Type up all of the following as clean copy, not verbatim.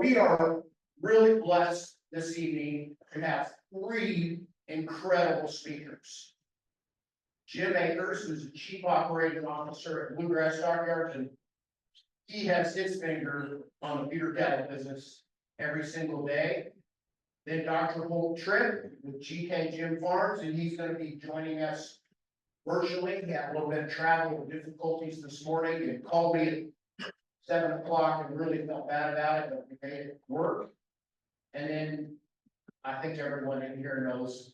we are really blessed this evening to have three incredible speakers. Jim Akers, who's the Chief Operating Officer at Bluegrass Stockyards, and he has his finger on the feeder cattle business every single day. Then Dr. Holt Tripp with GK Jim Farms, and he's going to be joining us virtually. He had a little bit of travel difficulties this morning and called me at 7 o'clock and really felt bad about it, but we made it work. And then I think everyone in here knows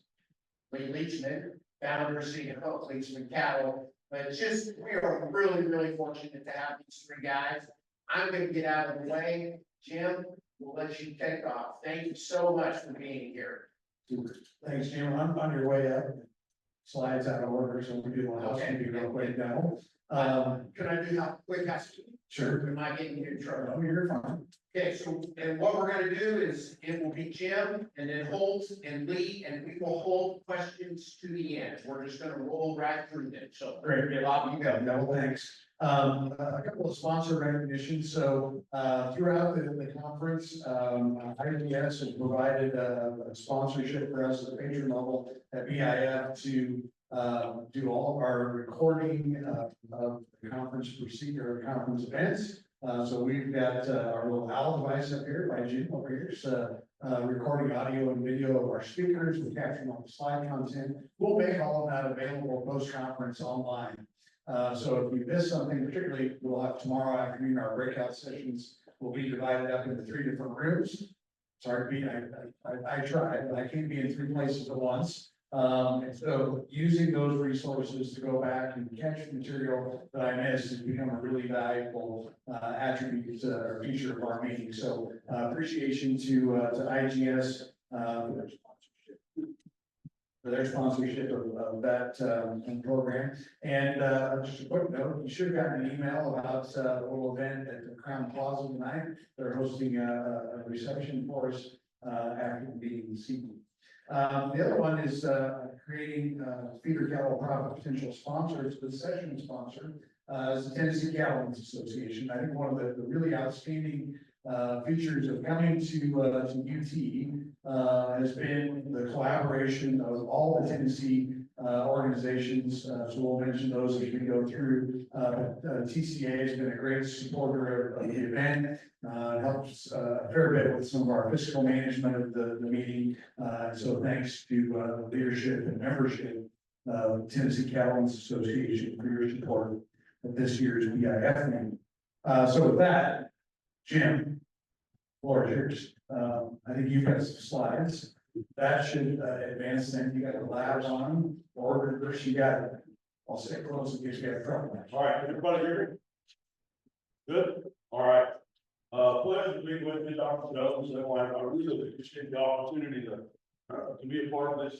Lee Leachman, founder, CEO of Leachman Cattle. But it's just, we are really, really fortunate to have these three guys. I'm going to get out of the way. Jim, we'll let you take off. Thank you so much for being here. Thanks, Jim. I'm on your way up. Slides out of order, so we do want to housekeeping real quick now. Can I do how quick housekeeping? Sure. Am I getting you in trouble? No, you're fine. Okay, so, and what we're gonna do is, it will be Jim, and then Holt and Lee, and we will hold questions to the end. We're just gonna roll right through them, so. Great. Bob, you go. No, thanks. A couple of sponsor recognitions. So, throughout the conference, IDS has provided a sponsorship for us at the patron level at BIF to do all of our recording of the conference procedure, conference events. So we've got our little OWL device up here by Jim over here. So recording audio and video of our speakers. We're capturing all the slide content. We'll make all of that available post-conference online. So if you miss something, particularly we'll have tomorrow afternoon, our breakout sessions will be divided up into 3 different rooms. Sorry, Pete, I tried, but I can't be in 3 places at once. And so using those resources to go back and catch material that I missed has become a really valuable attribute or feature of our meeting. So appreciation to IGS for their sponsorship of that program. And just a quick note, you should have gotten an email about a little event at the Crown Plaza tonight. They're hosting a reception for us after the meeting this evening. The other one is creating feeder cattle profit potential sponsors. The session sponsor is the Tennessee Cattlemen's Association. I think one of the really outstanding features of coming to UT has been the collaboration of all the Tennessee organizations. So we'll mention those as we go through. TCA has been a great supporter of the event. Helps a fair bit with some of our fiscal management of the meeting. So thanks to leadership and membership of Tennessee Cattlemen's Association for your support of this year's BIF meeting. So with that, Jim, floor is yours. I think you've got some slides. That should advance them. You got the labs on, or reverse, you got it. I'll stay close in case you have trouble. All right, everybody here? Good? All right. Pleasure to be with you, Dr. Jones. And I really appreciate the opportunity to be a part of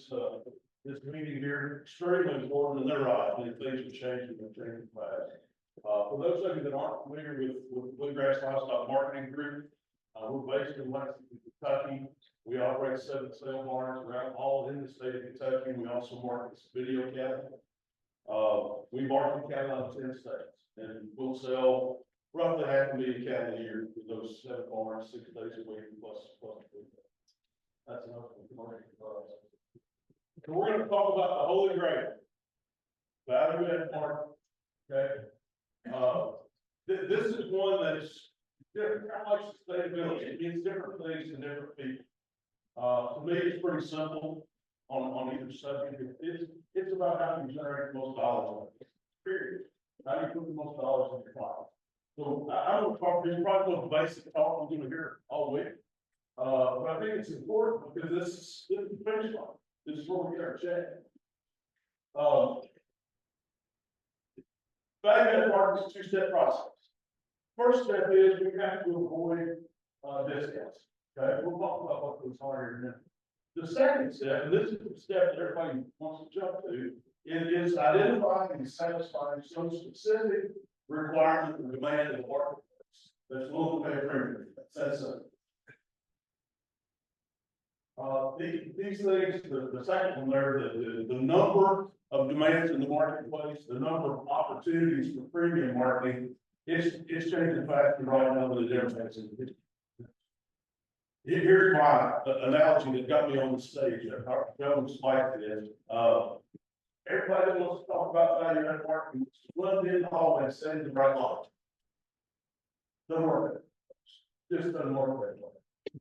this meeting here. Extremely important in their eyes, and things are changing and changing fast. For those of you that aren't familiar with Bluegrass Livestock Marketing Group, we're based in Lexington, Kentucky. We operate 7 sale barns around all in the state of Kentucky. We also market video cattle. We market cattle out of 10 states, and we'll sell roughly 500,000 cattle a year with those 7 barns, 6 days a week, plus. That's enough for marketing. So we're going to talk about the Holy Grail, value add market. Okay. This is one that's different. I like sustainability. It means different things to different people. To me, it's pretty simple on either subject. It's about how you generate the most dollars. Period. How do you put the most dollars in your pocket? So I'm going to talk to you probably the most basic talk I'm going to hear all week. But I think it's important because this is the finish line. This is where we get our check. Value add market is a 2-step process. First step is we have to avoid discounts. Okay, we'll talk about what those are in a minute. The second step, and this is the step that everybody wants to jump to, is identifying and satisfying some specific requirement or demand in the marketplace that's willing to pay a premium. That's it. These things, the second one there, the number of demands in the marketplace, the number of opportunities for premium marketing, it's changing faster right now than it ever has in the history. Here's my analogy that got me on the stage, our government's like this, everybody that wants to talk about value added marketing, run in the hallway and stand in the right line. Doesn't work. Just doesn't work that way.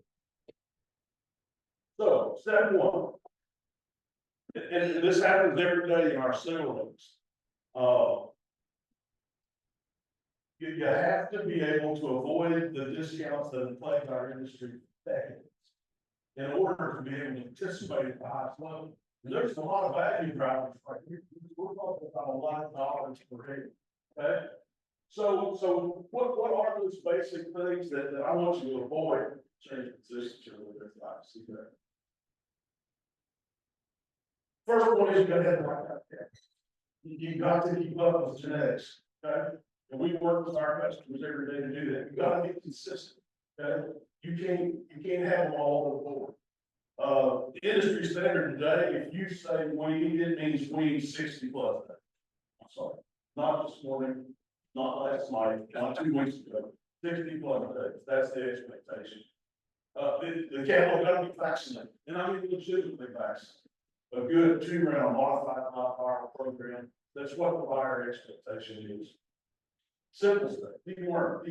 So, step one. And this happens every day in our sales. You have to be able to avoid the discounts that have plagued our industry for decades in order to be able to participate at the highest level. And there's a lot of value drivers right here. We're talking about a lot of dollars per head. Okay. So what are those basic things that I want you to avoid? Change positions or whatever. See that. First one is you gotta have the right data. You got to keep up with genetics. Okay. And we work with our customers every day to do that. You gotta be consistent. Okay. You can't have them all over the board. The industry standard today, if you say weed, it means weed 60 plus days. I'm sorry, not this morning, not last night, not 2 weeks ago, 60 plus days. That's the expectation. The cattle gotta be vaccinated, and I mean legitimately vaccinated. A good 2-round modified live program. That's what the buyer expectation is. Simple stuff. Be more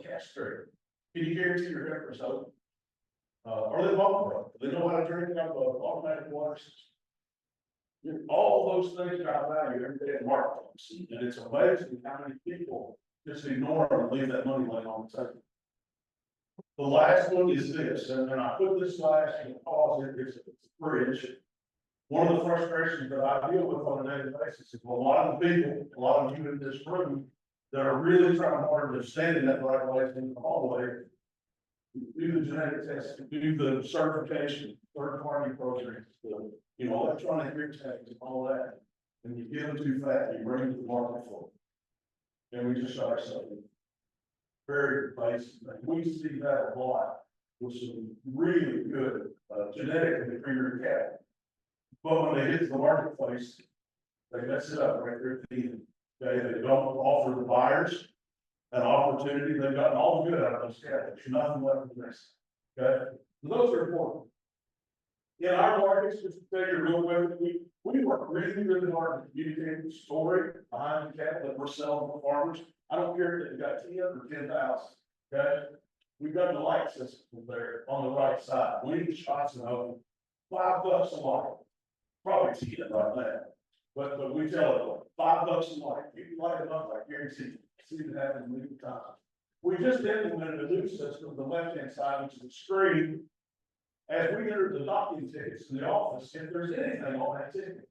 castrated. Can you guarantee your heifers open? Are they ball? Do they know how to drink out of an automatic water system? All those things got value every day in the marketplace. And it's amazing how many people just ignore them and leave that money laying on the table. The last one is this, and I put this last in pause, it's a bridge. One of the frustrations that I deal with on a daily basis is a lot of people, a lot of you in this room, that are really trying hard to stand in that right way in the hallway, do the genetic testing, do the certification, third-party programs, electronic ear tags and all that. And you get them too fat, you bring them to the market for them. And we just start saying, very basic. We see that a lot with some really good genetically premier cattle. But when they get to the marketplace, they mess it up right there at the end. They don't offer the buyers an opportunity. They've gotten all the good out of those cattle. There's nothing left to miss. Okay, so those are important. In our markets, just to tell you real quick, we work really hard to communicate the story behind the cattle that we're selling to farmers. I don't care if they've got 10 or 10,000. Okay, we've got the light system there on the right side. Leading shots and open, $5 a lot. Probably 10 right now. But we tell them $5 a light. You can light it up, I guarantee you. See it happen many times. We just implemented a new system on the left-hand side, which is a screen. As we enter the docking tickets in the office, if there's anything on that ticket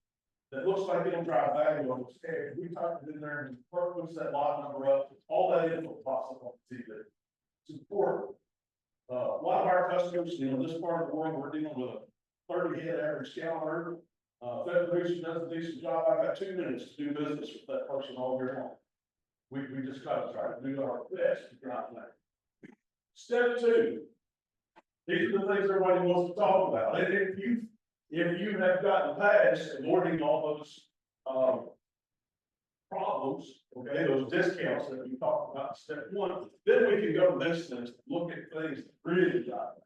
that looks like it'll drive value on the scale, we type it in there and push that lot number up. All that info pops up on the TV. It's important. A lot of our customers, this part of the world, we're dealing with a 30 head average cow herd. That producer does a decent job. I've got 2 minutes to do business with that person all year long. We just got to try to do our best to drive that. Step 2. These are the things everybody wants to talk about. And if you have gotten past avoiding all those problems, okay, those discounts that we talked about in step 1, then we can go to this list, look at things that really got it.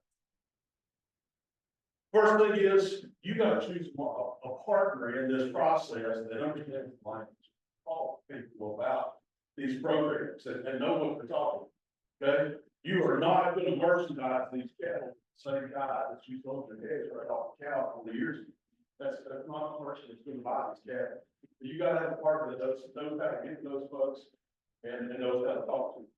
First thing is, you got to choose a partner in this process that understands the language. Talk to people about these programs and know what they're talking about. Okay, you are not going to merchandise these cattle the same guy that you sold your heads right off the cow 40 years ago. That's not the person that's going to buy these cattle. You got to have a partner that knows how to get to those folks and knows how to talk to them.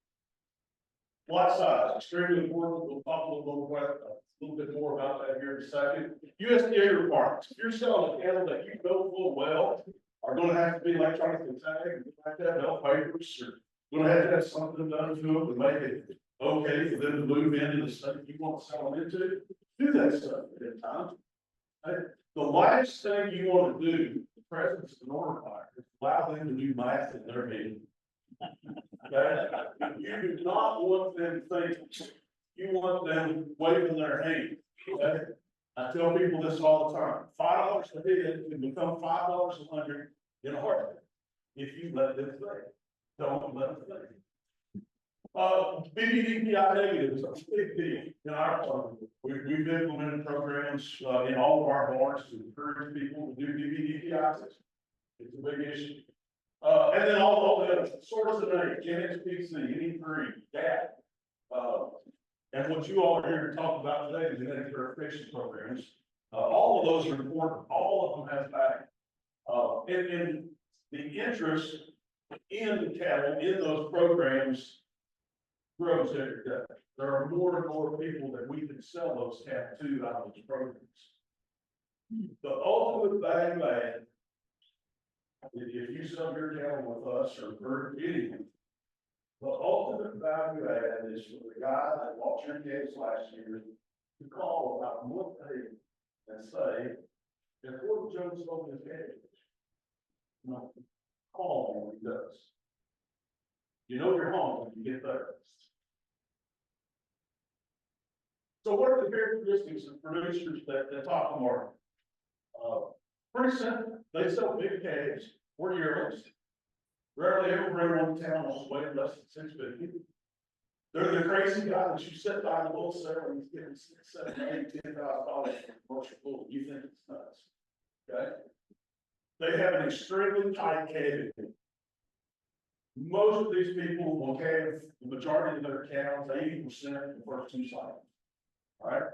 Lot size, extremely important. We'll talk a little bit more about that here in a second. USDA requirements. If you're selling a cattle that you know full well are going to have to be electronically tagged, like that, no papers, or going to have something done to them to make it okay for them to move into the state you want to sell them into, do that stuff at times. The last thing you want to do, the presence of an order buyer, is allow them to do math in their head. Okay? You do not want them thinking. You want them waving their hand. Okay? I tell people this all the time. $5 a head can become $5 a hundred in a heartbeat if you let them think. Don't let them think. BBDPI negatives, a big deal in our farm. We've implemented programs, in all of our barns to encourage people to do BBDPI testing. It's a big issue. And then all the other source of data, NXPC, NE3, DAT. And what you all are here to talk about today is genetic verification programs. All of those are important, all of them have value. And the interest in cattle in those programs grows every day. There are more and more people that we can sell those cattle to out of those programs. The ultimate value add, if you sell your cattle with us or anything, the ultimate value add is for the guy that bought your calves last year to call about one day and say, if Fort Jones sold his calves, no, call him when he does. You know you're home when you get there. So what are the characteristics of producers that top the market? Pretty simple. They sell big calves or yearlings. Rarely ever bring one to town on weight less than 650. They're the crazy guy that you sit by the wholesale and he's getting $6, $7, $8, $10,000 for a commercial bull. You think it's nuts. Okay? They have an extremely tight calving. Most of these people will calve the majority of their cows, 80% in the first 2 cycles. All right?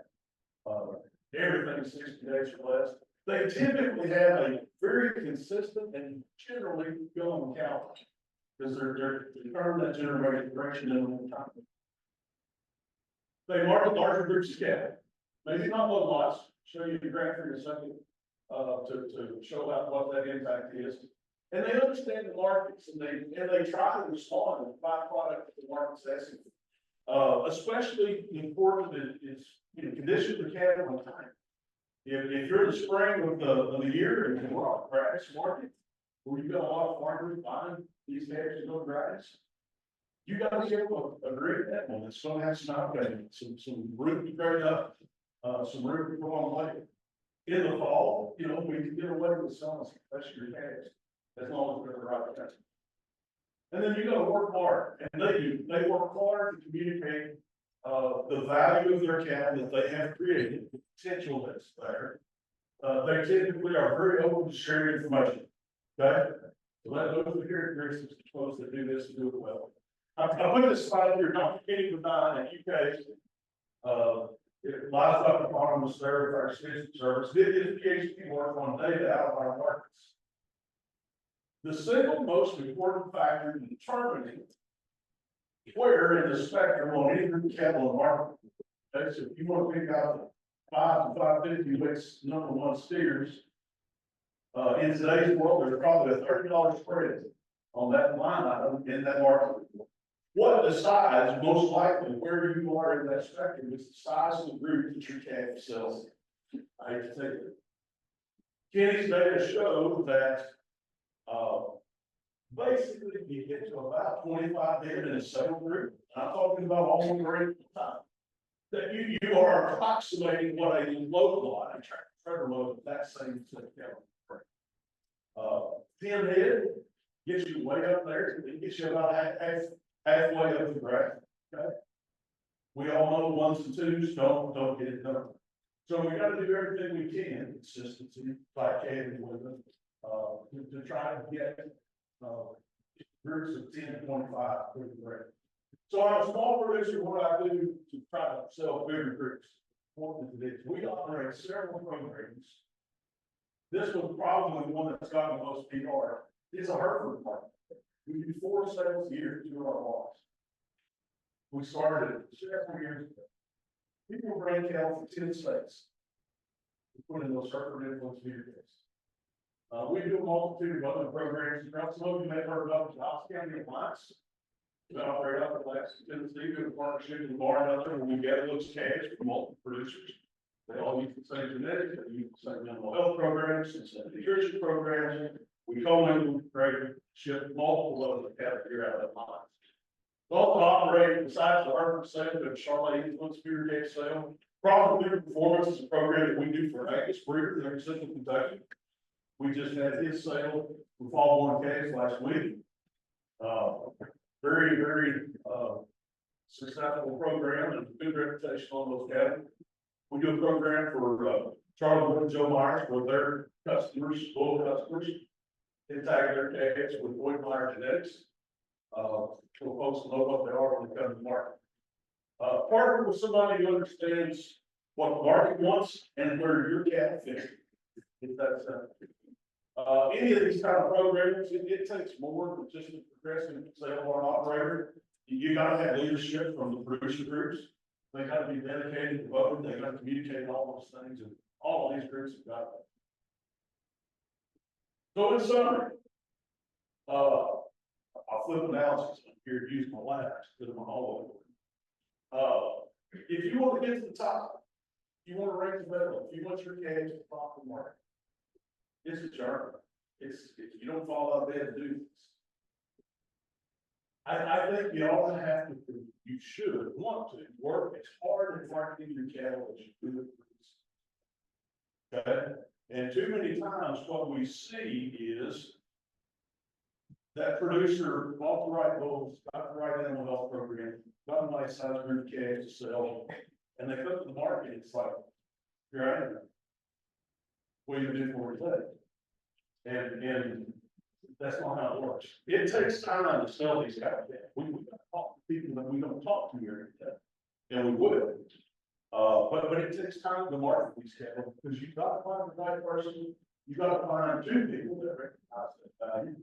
Everything is 60 days or less. They typically have a very consistent and generally going cow because they're determined that generation in a time. They market larger groups of cattle. Maybe not those lots. Show you the graphic in a second to show out what that impact is. And they understand the markets and they try to respond and buy product that the market's asking for. Especially important is condition the cattle on time. If you're in the spring of the year and we're on grass market, where you've got a lot of farmers buying these calves to go grass, you got to be able to agree with that one. It's going to have some room to grade up, some room to go on later. In the fall, we can get away with selling some your calves as long as they're the right kind. And then you got to work hard, and they do. They work hard to communicate the value of their cattle that they have created, the potential that's there. They typically are very open to sharing information. Okay? So those are the characteristics of folks that do this and do it well. I put this slide here, Dr. Kenny Bedine at UK, livestock economist there with our extension service, did his PhD work on data out of our markets. The single most important factor in determining where in the spectrum on any group of cattle in the market. Okay, so if you want to pick out 5 to 550 which number 1 steers, in today's world, there's probably a $30 spread on that line item in that market. What decides most likely where you are in that spectrum is the size of the group that your calf sells. I hate to take it. Kenny's data show that basically you get to about 25 head in a sale group. I'm talking about all the rate of time. That you are approximating what a localized tractor load of that same set of cattle. 10 head gets you way up there. It gets you about halfway up the graph. Okay. We all know 1s and 2s don't get it done. So we got to do everything we can, consistency, like calving with them, to try to get groups of 10 to 25 with the graph. So I'm a small producer. What I do to try to sell bigger groups. We operate several programs. This was probably the one that's gotten the most PR. It's a Hereford department. We do 4 sales a year to our loss. We started it several years ago. People bring cattle for 10 states. We put in those Hereford influence feeder days. We do a multitude of other programs. Some of you may have heard about the House County Alliance. We operate out of Lexington, Tennessee. We have a partnership with barn out there where we gather those calves from multiple producers. They all use the same genetics, they use the same animal health programs, the same nutrition programs. We co-mingle, ship multiple of the cattle here out of that line. We also operate, besides the Hereford sale, the Charlotte influence feeder calf sale. Profit Leader Performance is a program that we do for Akers breeders in Central Kentucky. We just had his sale for fall born calves last week. Very successful program and good reputation on those cattle. We do a program for, Charlie and Joe Myers for their customers, loyal customers. They tag their calves with Boyd Meyer genetics. So folks know what they are when they come to the market. Partner with somebody who understands what the market wants and where your cattle fit. If that's, any of these kind of programs, it takes more than just a progressive sale or operator. You gotta have leadership from the producer groups. They gotta be dedicated to voting, they gotta communicate all those things, and all of these groups have got that. So in summary, I'll flip analysis here, use my labs, because I'm all over. If you want to get to the top, you want to rank the middle, if you want your cage to top the market, it's a journey. You don't fall out of bed to do this. I think you all have to, you should want to work as hard at marketing your cattle as you do it. Okay, and too many times what we see is that producer bought the right bulls, got the right animal health program, got a nice size group of calves to sell, and they come to the market, it's like, you're out of there. What are you gonna do for it? And that's not how it works. It takes time to sell these guys. We gotta talk to people that we don't talk to every day, and we will. But it takes time to market these cattle, because you've got to find the right person, you've got to find two people that recognize that value.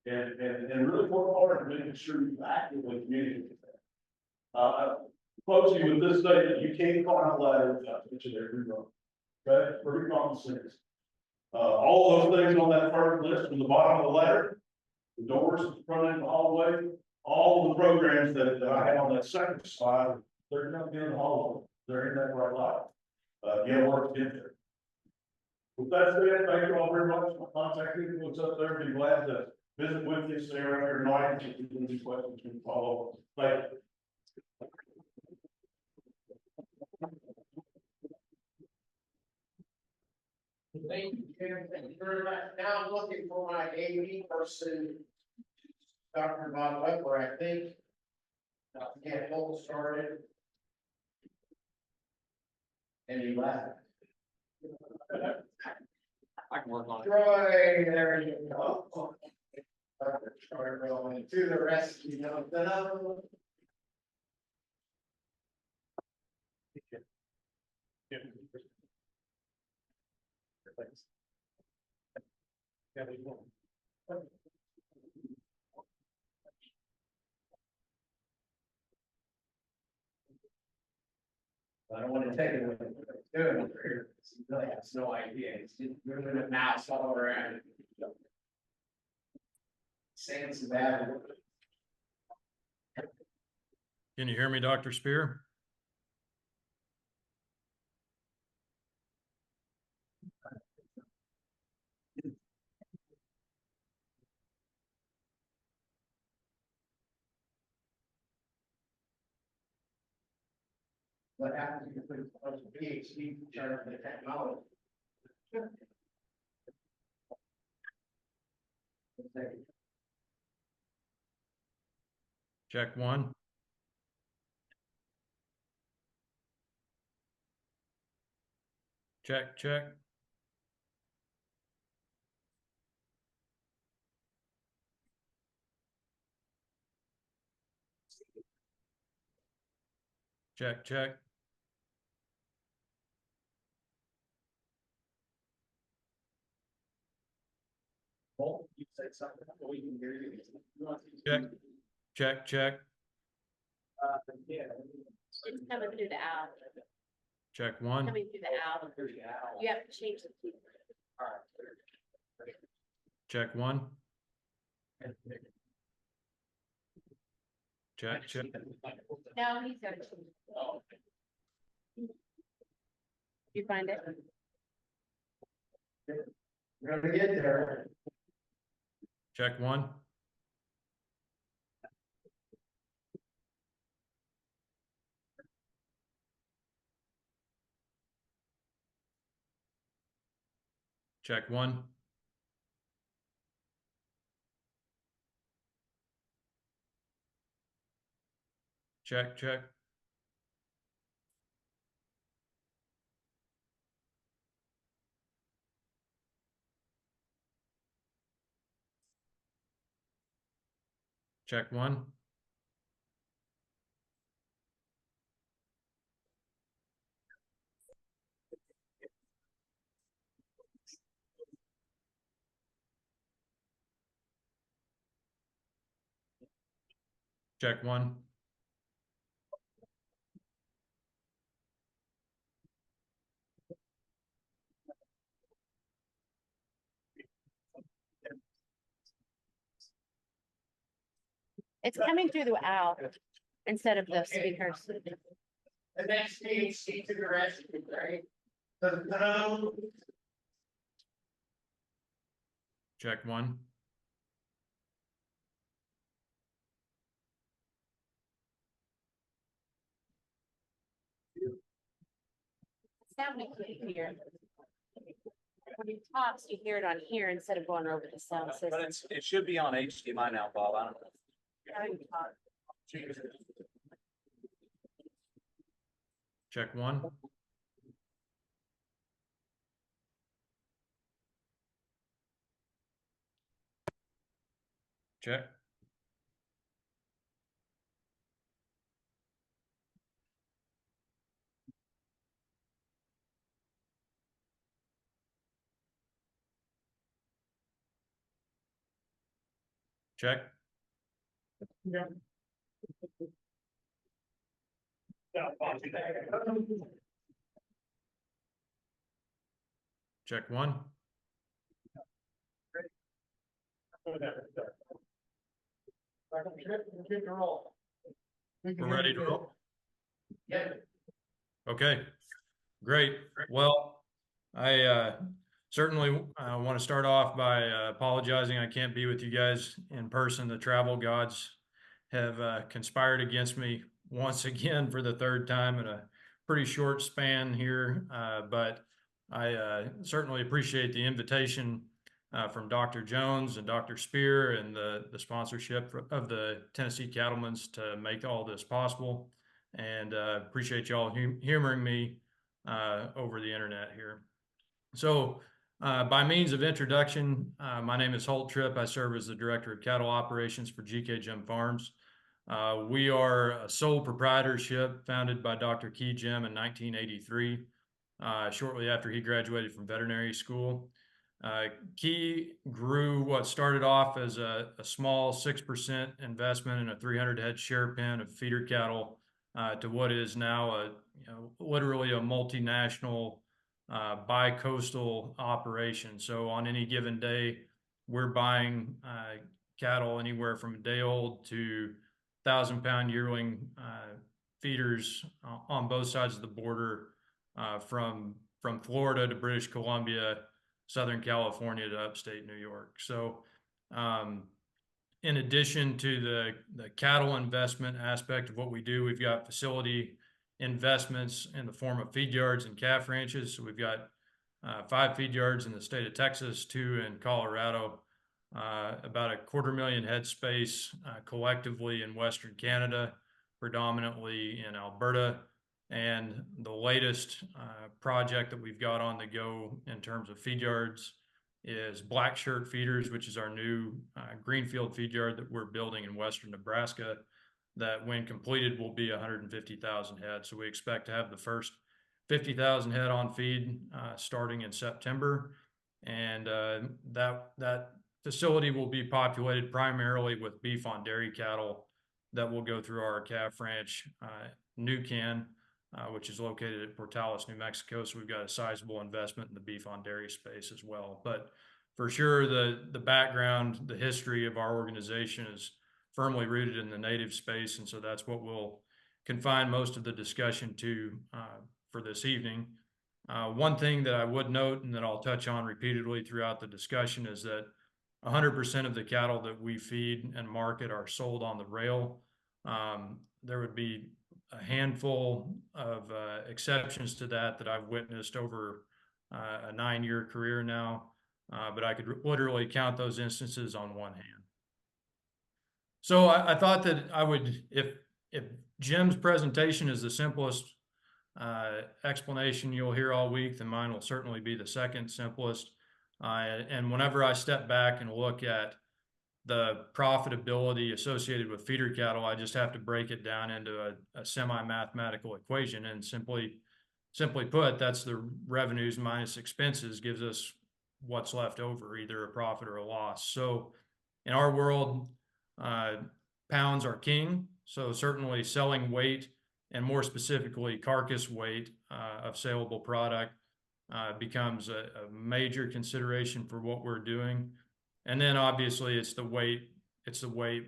And really work hard at making sure you actively communicate with them. Closing with this statement, you can't climb a ladder without touching every rung. Okay, pretty common sense. All those things on that first list from the bottom of the ladder, the doors, the front end of the hallway, all the programs that I had on that second slide, they're not in the hallway. They're in that right line. You gotta work to get there. With that said, thank you all very much. My contact info is up there. Be glad to visit with you, stay around here tonight, if you have any questions, you can follow. Thank you. Thank you, Jim. Thank you very much. Now I'm looking for my AV person, Dr. Bob Weber, I think. Get Holt started. And he left. I can work on it. Troy, there you go. Troy rolling to the rescue. I don't want to take it with him. He really has no idea. He's just moving a mouse all around. Saying some bad words. Can you hear me, Dr. Spear? What happens if you put a bunch of PhD charge for the technology? Check one. Check, check. Check, check. Well, you said something, we can hear you. Check, check, check. Yeah. It's coming through the owl. Check one. Coming through the owl. You have to change the key. Check one. Check, check. No, he's got to change. You find it? We're gonna get there. Check one. Check one. check, check. Check one. Check one. It's coming through the owl instead of the speakers. The next meeting, speak to the rest, right? The, Check one. Sound we can't hear. When he talks, you hear it on here instead of going over the sound system. But it should be on HDMI now, Bob. I don't know. How you talk. Check one. Check. Check. Check one. We're ready to roll. yeah, Okay, great. Well, I certainly want to start off by apologizing. I can't be with you guys in person. The travel gods have conspired against me once again for the third time in a pretty short span here. But I certainly appreciate the invitation from Dr. Jones and Dr. Spear and the sponsorship of the Tennessee Cattlemen's to make all this possible. And appreciate y'all humoring me over the internet here. So by means of introduction, my name is Holt Tripp. I serve as the Director of Cattle Operations for GK Jim Farms. We are a sole proprietorship founded by Dr. Key Jim in 1983, shortly after he graduated from veterinary school. Key grew what started off as a small 6% investment in a 300 head share pen of feeder cattle to what is now literally a multinational bi-coastal operation. So on any given day, we're buying cattle anywhere from a day old to 1,000-pound yearling feeders on both sides of the border from Florida to British Columbia, Southern California to upstate New York. So in addition to the cattle investment aspect of what we do, we've got facility investments in the form of feed yards and calf ranches. So we've got 5 feed yards in the state of Texas, 2 in Colorado, about 250,000 head space collectively in Western Canada, predominantly in Alberta. And the latest project that we've got on the go in terms of feed yards is Black Shirt Feeders, which is our new greenfield feed yard that we're building in Western Nebraska, that when completed will be 150,000 head. So we expect to have the first 50,000 head on feed starting in September. And that facility will be populated primarily with beef on dairy cattle that will go through our calf ranch, New Can, which is located at Portales, New Mexico. So we've got a sizable investment in the beef on dairy space as well. But for sure, the background, the history of our organization is firmly rooted in the native space. And so that's what we'll confine most of the discussion to for this evening. One thing that I would note and that I'll touch on repeatedly throughout the discussion is that 100% of the cattle that we feed and market are sold on the rail. There would be a handful of exceptions to that I've witnessed over a 9-year career now, but I could literally count those instances on one hand. So I thought that I would, if Jim's presentation is the simplest explanation you'll hear all week, then mine will certainly be the second simplest. And whenever I step back and look at the profitability associated with feeder cattle, I just have to break it down into a semi-mathematical equation, and simply put, that's the revenues minus expenses gives us what's left over, either a profit or a loss. So in our world, pounds are king. So certainly selling weight, and more specifically carcass weight of saleable product, becomes a major consideration for what we're doing. And then obviously it's the weight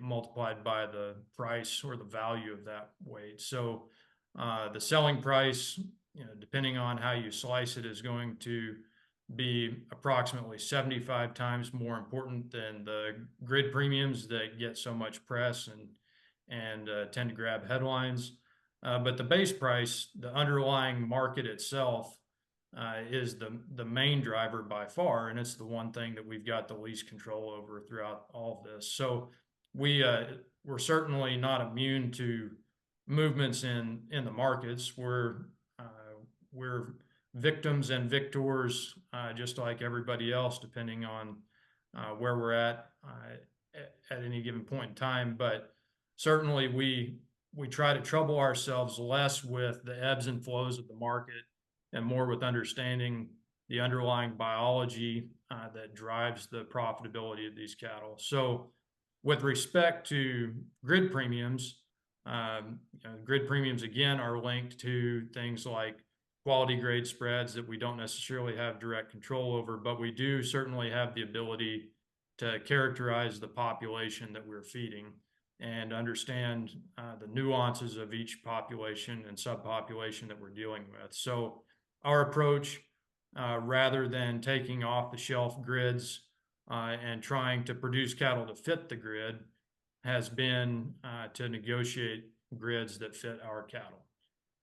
multiplied by the price or the value of that weight. So the selling price, depending on how you slice it, is going to be approximately 75 times more important than the grid premiums that get so much press and tend to grab headlines. But the base price, the underlying market itself, is the main driver by far, and it's the one thing that we've got the least control over throughout all of this. So we're certainly not immune to movements in the markets. We're victims and victors, just like everybody else, depending on where we're at any given point in time. But certainly we try to trouble ourselves less with the ebbs and flows of the market and more with understanding the underlying biology that drives the profitability of these cattle. So with respect to grid premiums, grid premiums again are linked to things like quality grade spreads that we don't necessarily have direct control over, but we do certainly have the ability to characterize the population that we're feeding and understand the nuances of each population and subpopulation that we're dealing with. So our approach, rather than taking off the shelf grids and trying to produce cattle to fit the grid, has been to negotiate grids that fit our cattle.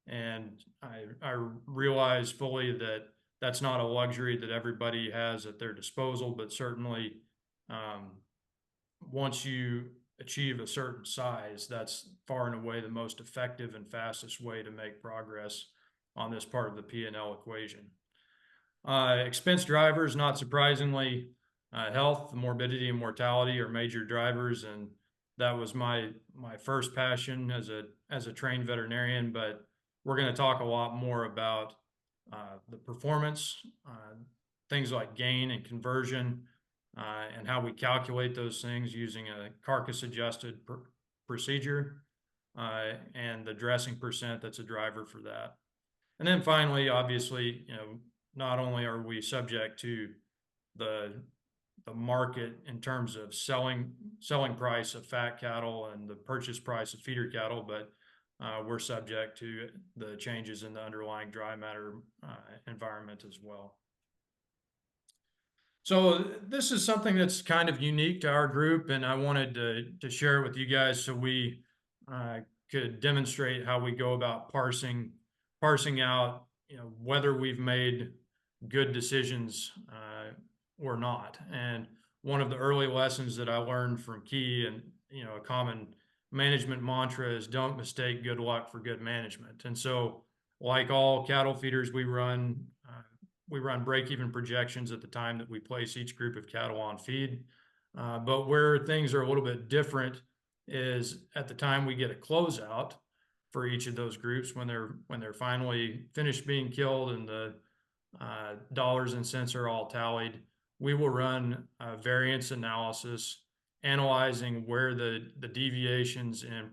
And I realize fully that that's not a luxury that everybody has at their disposal, but certainly once you achieve a certain size, that's far and away the most effective and fastest way to make progress on this part of the P&L equation. Expense drivers, not surprisingly, health, morbidity, and mortality are major drivers, and that was my first passion as a trained veterinarian. But we're going to talk a lot more about the performance, things like gain and conversion, and how we calculate those things using a carcass adjusted procedure, and the dressing percent that's a driver for that. And then finally, obviously, not only are we subject to the market in terms of selling price of fat cattle and the purchase price of feeder cattle, but we're subject to the changes in the underlying dry matter environment as well. So this is something that's kind of unique to our group, and I wanted to share it with you guys so we could demonstrate how we go about parsing out, whether we've made good decisions or not. And one of the early lessons that I learned from Key, and a common management mantra, is don't mistake good luck for good management. And so, like all cattle feeders, we run break-even projections at the time that we place each group of cattle on feed. But where things are a little bit different is at the time we get a closeout for each of those groups, when they're finally finished being killed and the dollars and cents are all tallied, we will run a variance analysis analyzing where the deviations in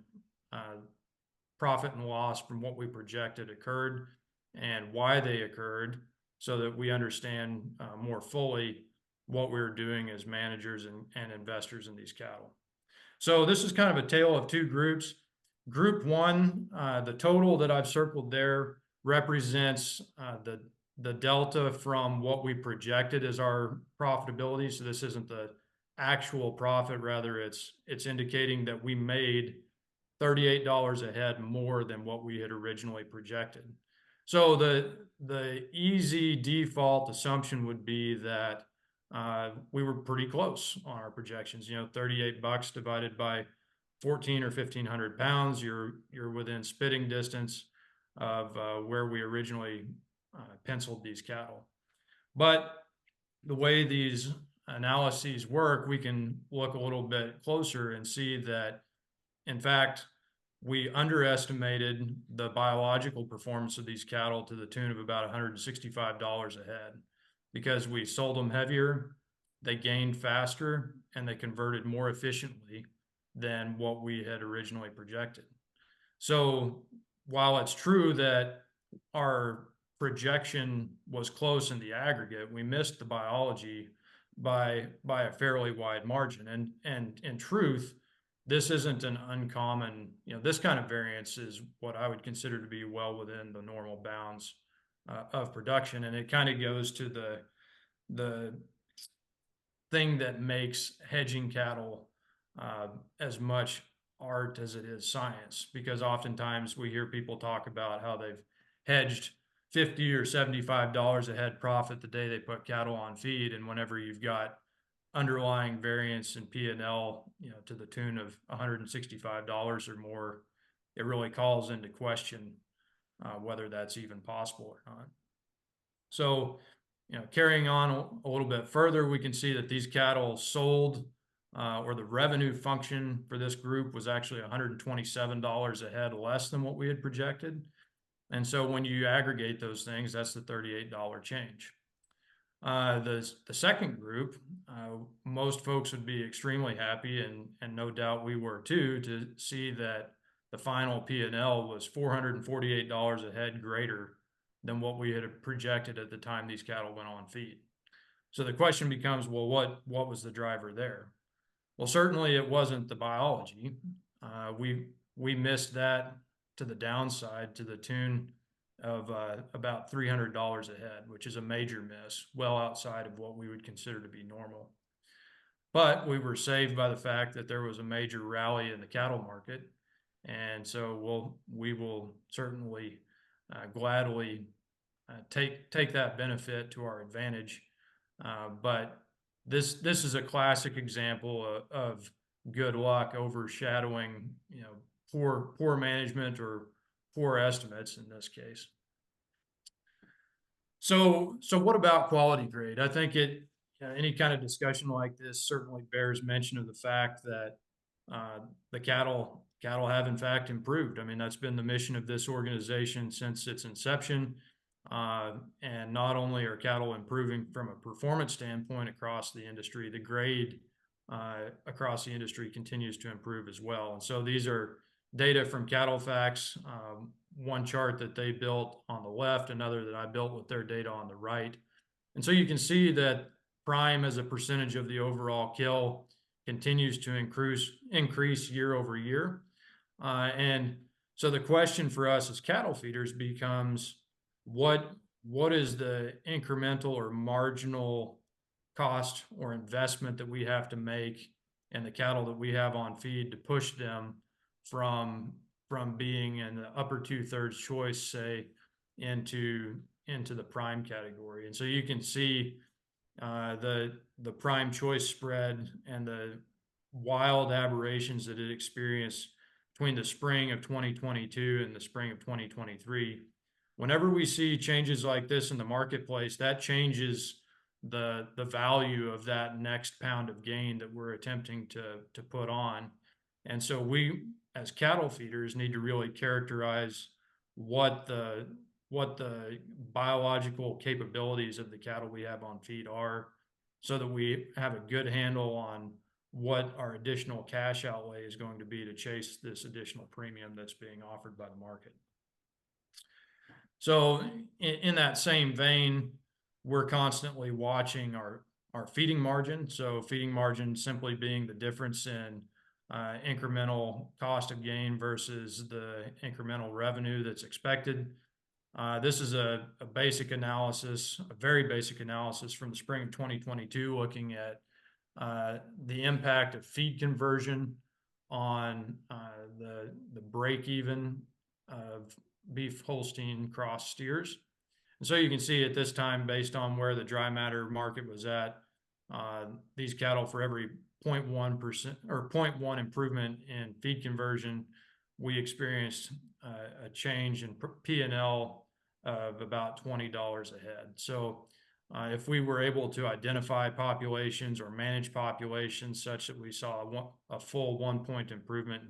profit and loss from what we projected occurred and why they occurred, so that we understand more fully what we're doing as managers and investors in these cattle. So this is kind of a tale of two groups. Group one, the total that I've circled there represents the delta from what we projected as our profitability. So this isn't the actual profit, rather it's indicating that we made $38 a head more than what we had originally projected. So the easy default assumption would be that we were pretty close on our projections. $38 divided by 14 or 1,500 pounds, you're within spitting distance of where we originally penciled these cattle. But the way these analyses work, we can look a little bit closer and see that, in fact, we underestimated the biological performance of these cattle to the tune of about $165 a head, because we sold them heavier, they gained faster, and they converted more efficiently than what we had originally projected. So while it's true that our projection was close in the aggregate, we missed the biology by a fairly wide margin. And in truth, this isn't an uncommon, this kind of variance is what I would consider to be well within the normal bounds of production. And it kind of goes to the thing that makes hedging cattle as much art as it is science, because oftentimes we hear people talk about how they've hedged $50 or $75 a head profit the day they put cattle on feed, and whenever you've got underlying variance in P&L, to the tune of $165 or more, it really calls into question whether that's even possible or not. So, carrying on a little bit further, we can see that these cattle sold, or the revenue function for this group was actually $127 a head less than what we had projected. And so when you aggregate those things, that's the $38 change. The second group, most folks would be extremely happy, and no doubt we were too, to see that the final P&L was $448 a head greater than what we had projected at the time these cattle went on feed. So the question becomes, well, what was the driver there? Well, certainly it wasn't the biology. We missed that to the downside to the tune of about $300 a head, which is a major miss, well outside of what we would consider to be normal. But we were saved by the fact that there was a major rally in the cattle market, and so we will certainly gladly take that benefit to our advantage. But this is a classic example of good luck overshadowing, poor management or poor estimates in this case. So what about quality grade? I think any kind of discussion like this certainly bears mention of the fact that the cattle have in fact improved. I mean, that's been the mission of this organization since its inception. And not only are cattle improving from a performance standpoint across the industry, the grade across the industry continues to improve as well. And so these are data from Cattle Facts, one chart that they built on the left, another that I built with their data on the right. And so you can see that prime as a percentage of the overall kill continues to increase year over year. And so the question for us as cattle feeders becomes, what is the incremental or marginal cost or investment that we have to make in the cattle that we have on feed to push them from being in the upper 2/3 choice, say, into the prime category. And so you can see the prime choice spread and the wild aberrations that it experienced between the spring of 2022 and the spring of 2023. Whenever we see changes like this in the marketplace, that changes the value of that next pound of gain that we're attempting to put on. And so we, as cattle feeders, need to really characterize what the biological capabilities of the cattle we have on feed are, so that we have a good handle on what our additional cash outlay is going to be to chase this additional premium that's being offered by the market. So in that same vein, we're constantly watching our feeding margin. So feeding margin simply being the difference in incremental cost of gain versus the incremental revenue that's expected. This is a basic analysis, a very basic analysis from the spring of 2022, looking at the impact of feed conversion on the break even of beef Holstein cross steers. And so you can see at this time, based on where the dry matter market was at, these cattle, for every 0.1% or 0.1 improvement in feed conversion, we experienced a change in P&L of about $20 a head. So if we were able to identify populations or manage populations such that we saw a full 1 point improvement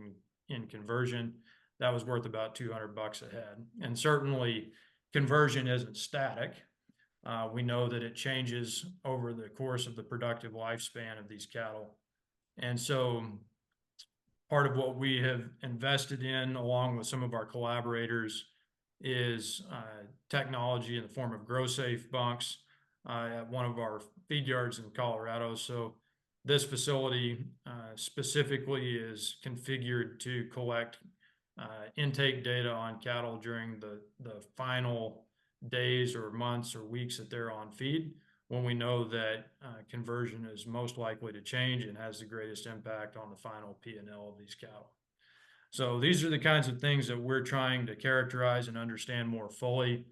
in conversion, that was worth about $200 a head. And certainly conversion isn't static. We know that it changes over the course of the productive lifespan of these cattle. And so part of what we have invested in, along with some of our collaborators, is technology in the form of grow-safe bunks at one of our feed yards in Colorado. So this facility specifically is configured to collect intake data on cattle during the final days or months or weeks that they're on feed, when we know that conversion is most likely to change and has the greatest impact on the final P&L of these cattle. So these are the kinds of things that we're trying to characterize and understand more fully,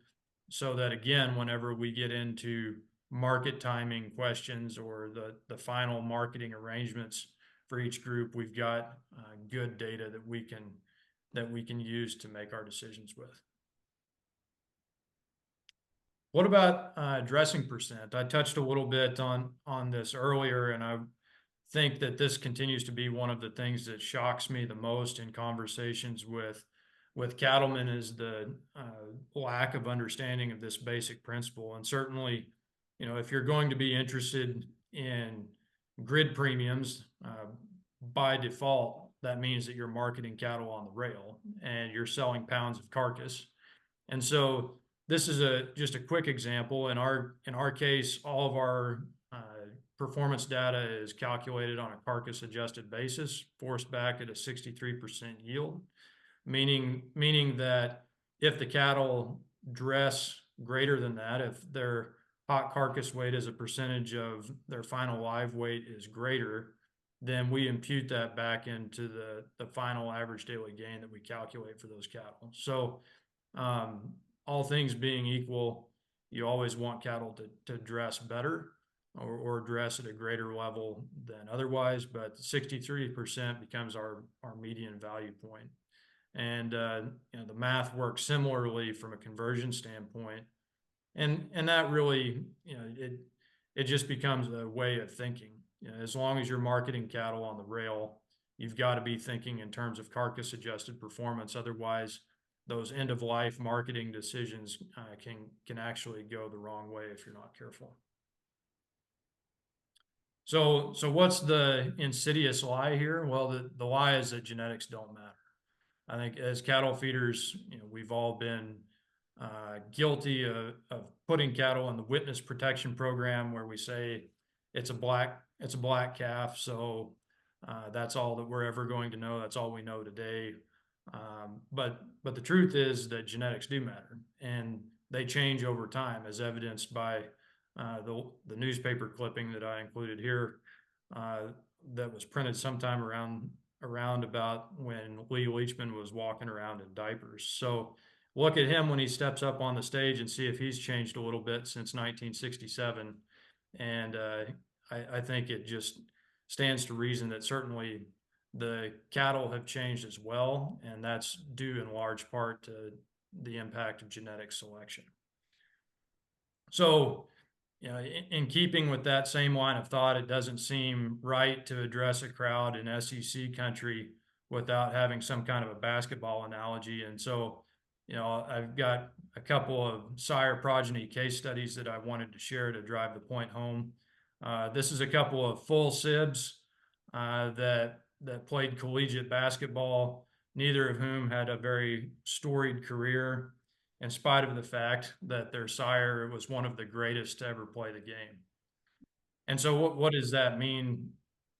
so that again, whenever we get into market timing questions or the final marketing arrangements for each group, we've got good data that we can use to make our decisions with. What about dressing percent? I touched a little bit on this earlier, and I think that this continues to be one of the things that shocks me the most in conversations with cattlemen, is the lack of understanding of this basic principle. And certainly, you know, if you're going to be interested in grid premiums, by default, that means that you're marketing cattle on the rail and you're selling pounds of carcass. And so this is just a quick example. In our case, all of our performance data is calculated on a carcass adjusted basis, forced back at a 63% yield, meaning that if the cattle dress greater than that, if their hot carcass weight as a percentage of their final live weight is greater, then we impute that back into the final average daily gain that we calculate for those cattle. So all things being equal, you always want cattle to dress better or dress at a greater level than otherwise, but 63% becomes our median value point. And you know, the math works similarly from a conversion standpoint. And that really, you know, it just becomes a way of thinking. You know, as long as you're marketing cattle on the rail, you've got to be thinking in terms of carcass adjusted performance. Otherwise, those end of life marketing decisions can actually go the wrong way if you're not careful. So what's the insidious lie here? Well, the lie is that genetics don't matter. I think as cattle feeders, you know, we've all been guilty of putting cattle in the witness protection program, where we say it's a black calf, so that's all that we're ever going to know. That's all we know today. But the truth is that genetics do matter, and they change over time, as evidenced by the newspaper clipping that I included here, that was printed sometime around about when Leachman was walking around in diapers. So look at him when he steps up on the stage and see if he's changed a little bit since 1967. And I think it just stands to reason that certainly the cattle have changed as well, and that's due in large part to the impact of genetic selection. So, you know, in keeping with that same line of thought, it doesn't seem right to address a crowd in SEC country without having some kind of a basketball analogy. And so, you know, I've got a couple of sire progeny case studies that I wanted to share to drive the point home. This is a couple of full sibs that played collegiate basketball, neither of whom had a very storied career, in spite of the fact that their sire was one of the greatest to ever play the game. And so what does that mean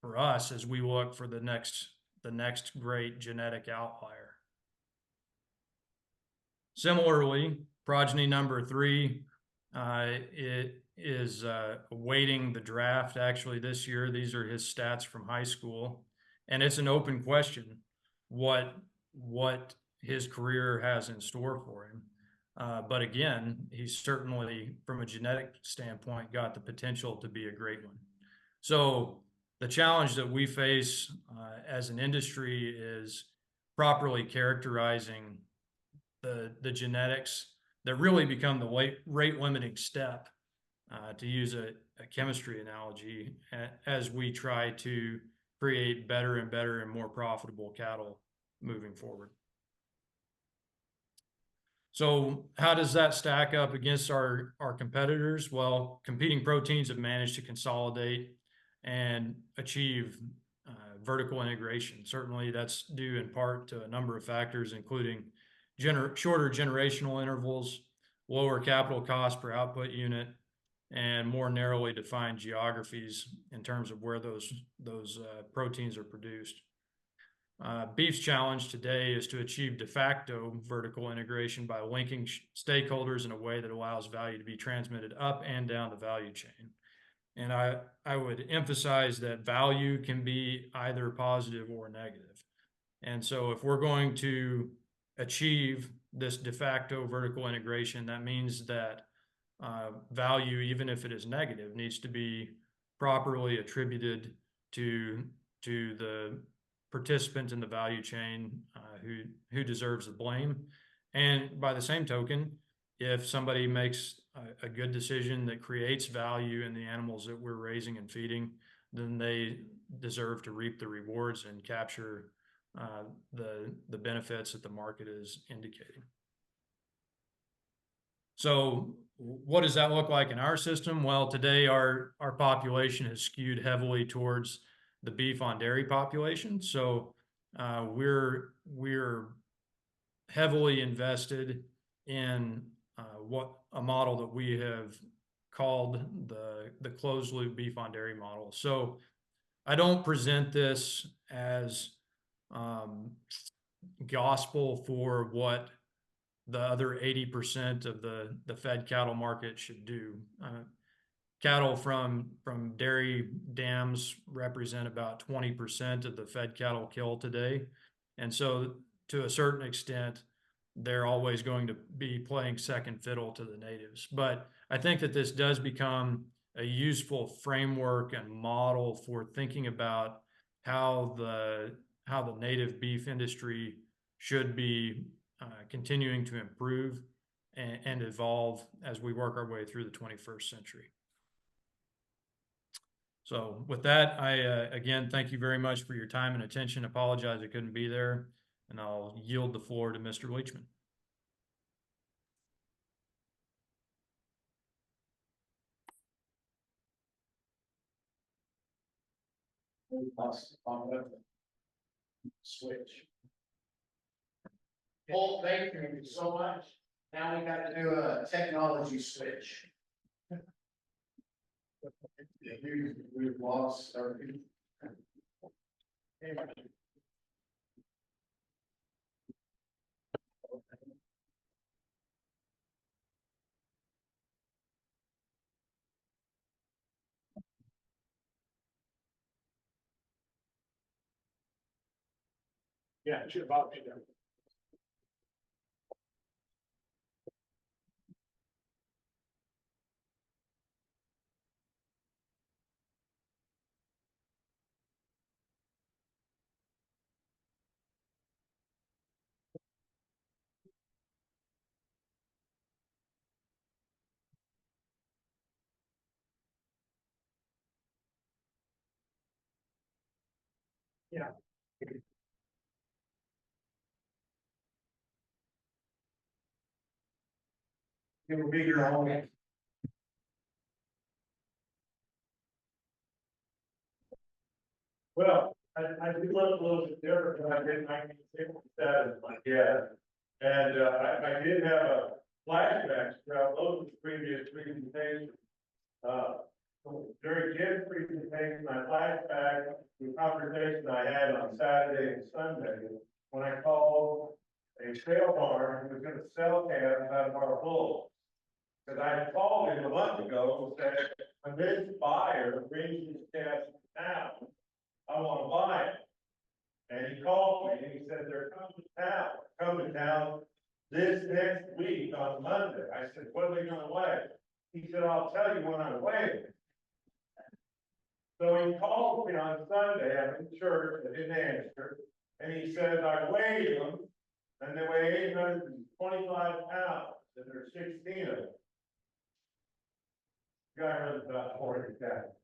for us as we look for the next great genetic outlier? Similarly, progeny number 3, it is awaiting the draft actually this year. These are his stats from high school, and it's an open question what his career has in store for him. But again, he's certainly, from a genetic standpoint, got the potential to be a great one. So the challenge that we face as an industry is properly characterizing the genetics that really become the rate limiting step, to use a chemistry analogy, as we try to create better and better and more profitable cattle moving forward. So how does that stack up against our competitors? Well, competing proteins have managed to consolidate and achieve vertical integration. Certainly that's due in part to a number of factors, including shorter generational intervals, lower capital cost per output unit, and more narrowly defined geographies in terms of where those proteins are produced. Beef's challenge today is to achieve de facto vertical integration by linking stakeholders in a way that allows value to be transmitted up and down the value chain. And I would emphasize that value can be either positive or negative. And so if we're going to achieve this de facto vertical integration, that means that value, even if it is negative, needs to be properly attributed to the participant in the value chain who deserves the blame. And by the same token, if somebody makes a good decision that creates value in the animals that we're raising and feeding, then they deserve to reap the rewards and capture the benefits that the market is indicating. So what does that look like in our system? Well, today our population is skewed heavily towards the beef on dairy population. So we're heavily invested in what a model that we have called the closed loop beef on dairy model. So I don't present this as gospel for what the other 80% of the fed cattle market should do. Cattle from dairy dams represent about 20% of the fed cattle killed today. And so to a certain extent, they're always going to be playing second fiddle to the natives. But I think that this does become a useful framework and model for thinking about how the native beef industry should be continuing to improve and evolve as we work our way through the 21st century. So with that, I again thank you very much for your time and attention. Apologize I couldn't be there, and I'll yield the floor to Mr. Leachman. Switch. Holt, thank you so much. Now we got to do a technology switch. We've lost our. Yeah, it should about be there. Yeah. It will be your own. Well, I do look a little bit different than I did in 1967, yeah. And I did have a flashback throughout those previous presentations. During Jim's presentation, I flashback to the conversation I had on Saturday and Sunday when I called a sale barn who was going to sell calves out of our bull. Because I had called him a month ago and said, when this buyer brings his calves to town, I want to buy it. And he called me and he said, they're coming to town this next week on Monday. I said, what are they going to weigh? He said, I'll tell you when I weigh it. So he called me on Sunday, I'm in church, I didn't answer, and he says, I weighed them, and they weigh 825 pounds, and there's 16 of them. Guy runs about 40 pounds.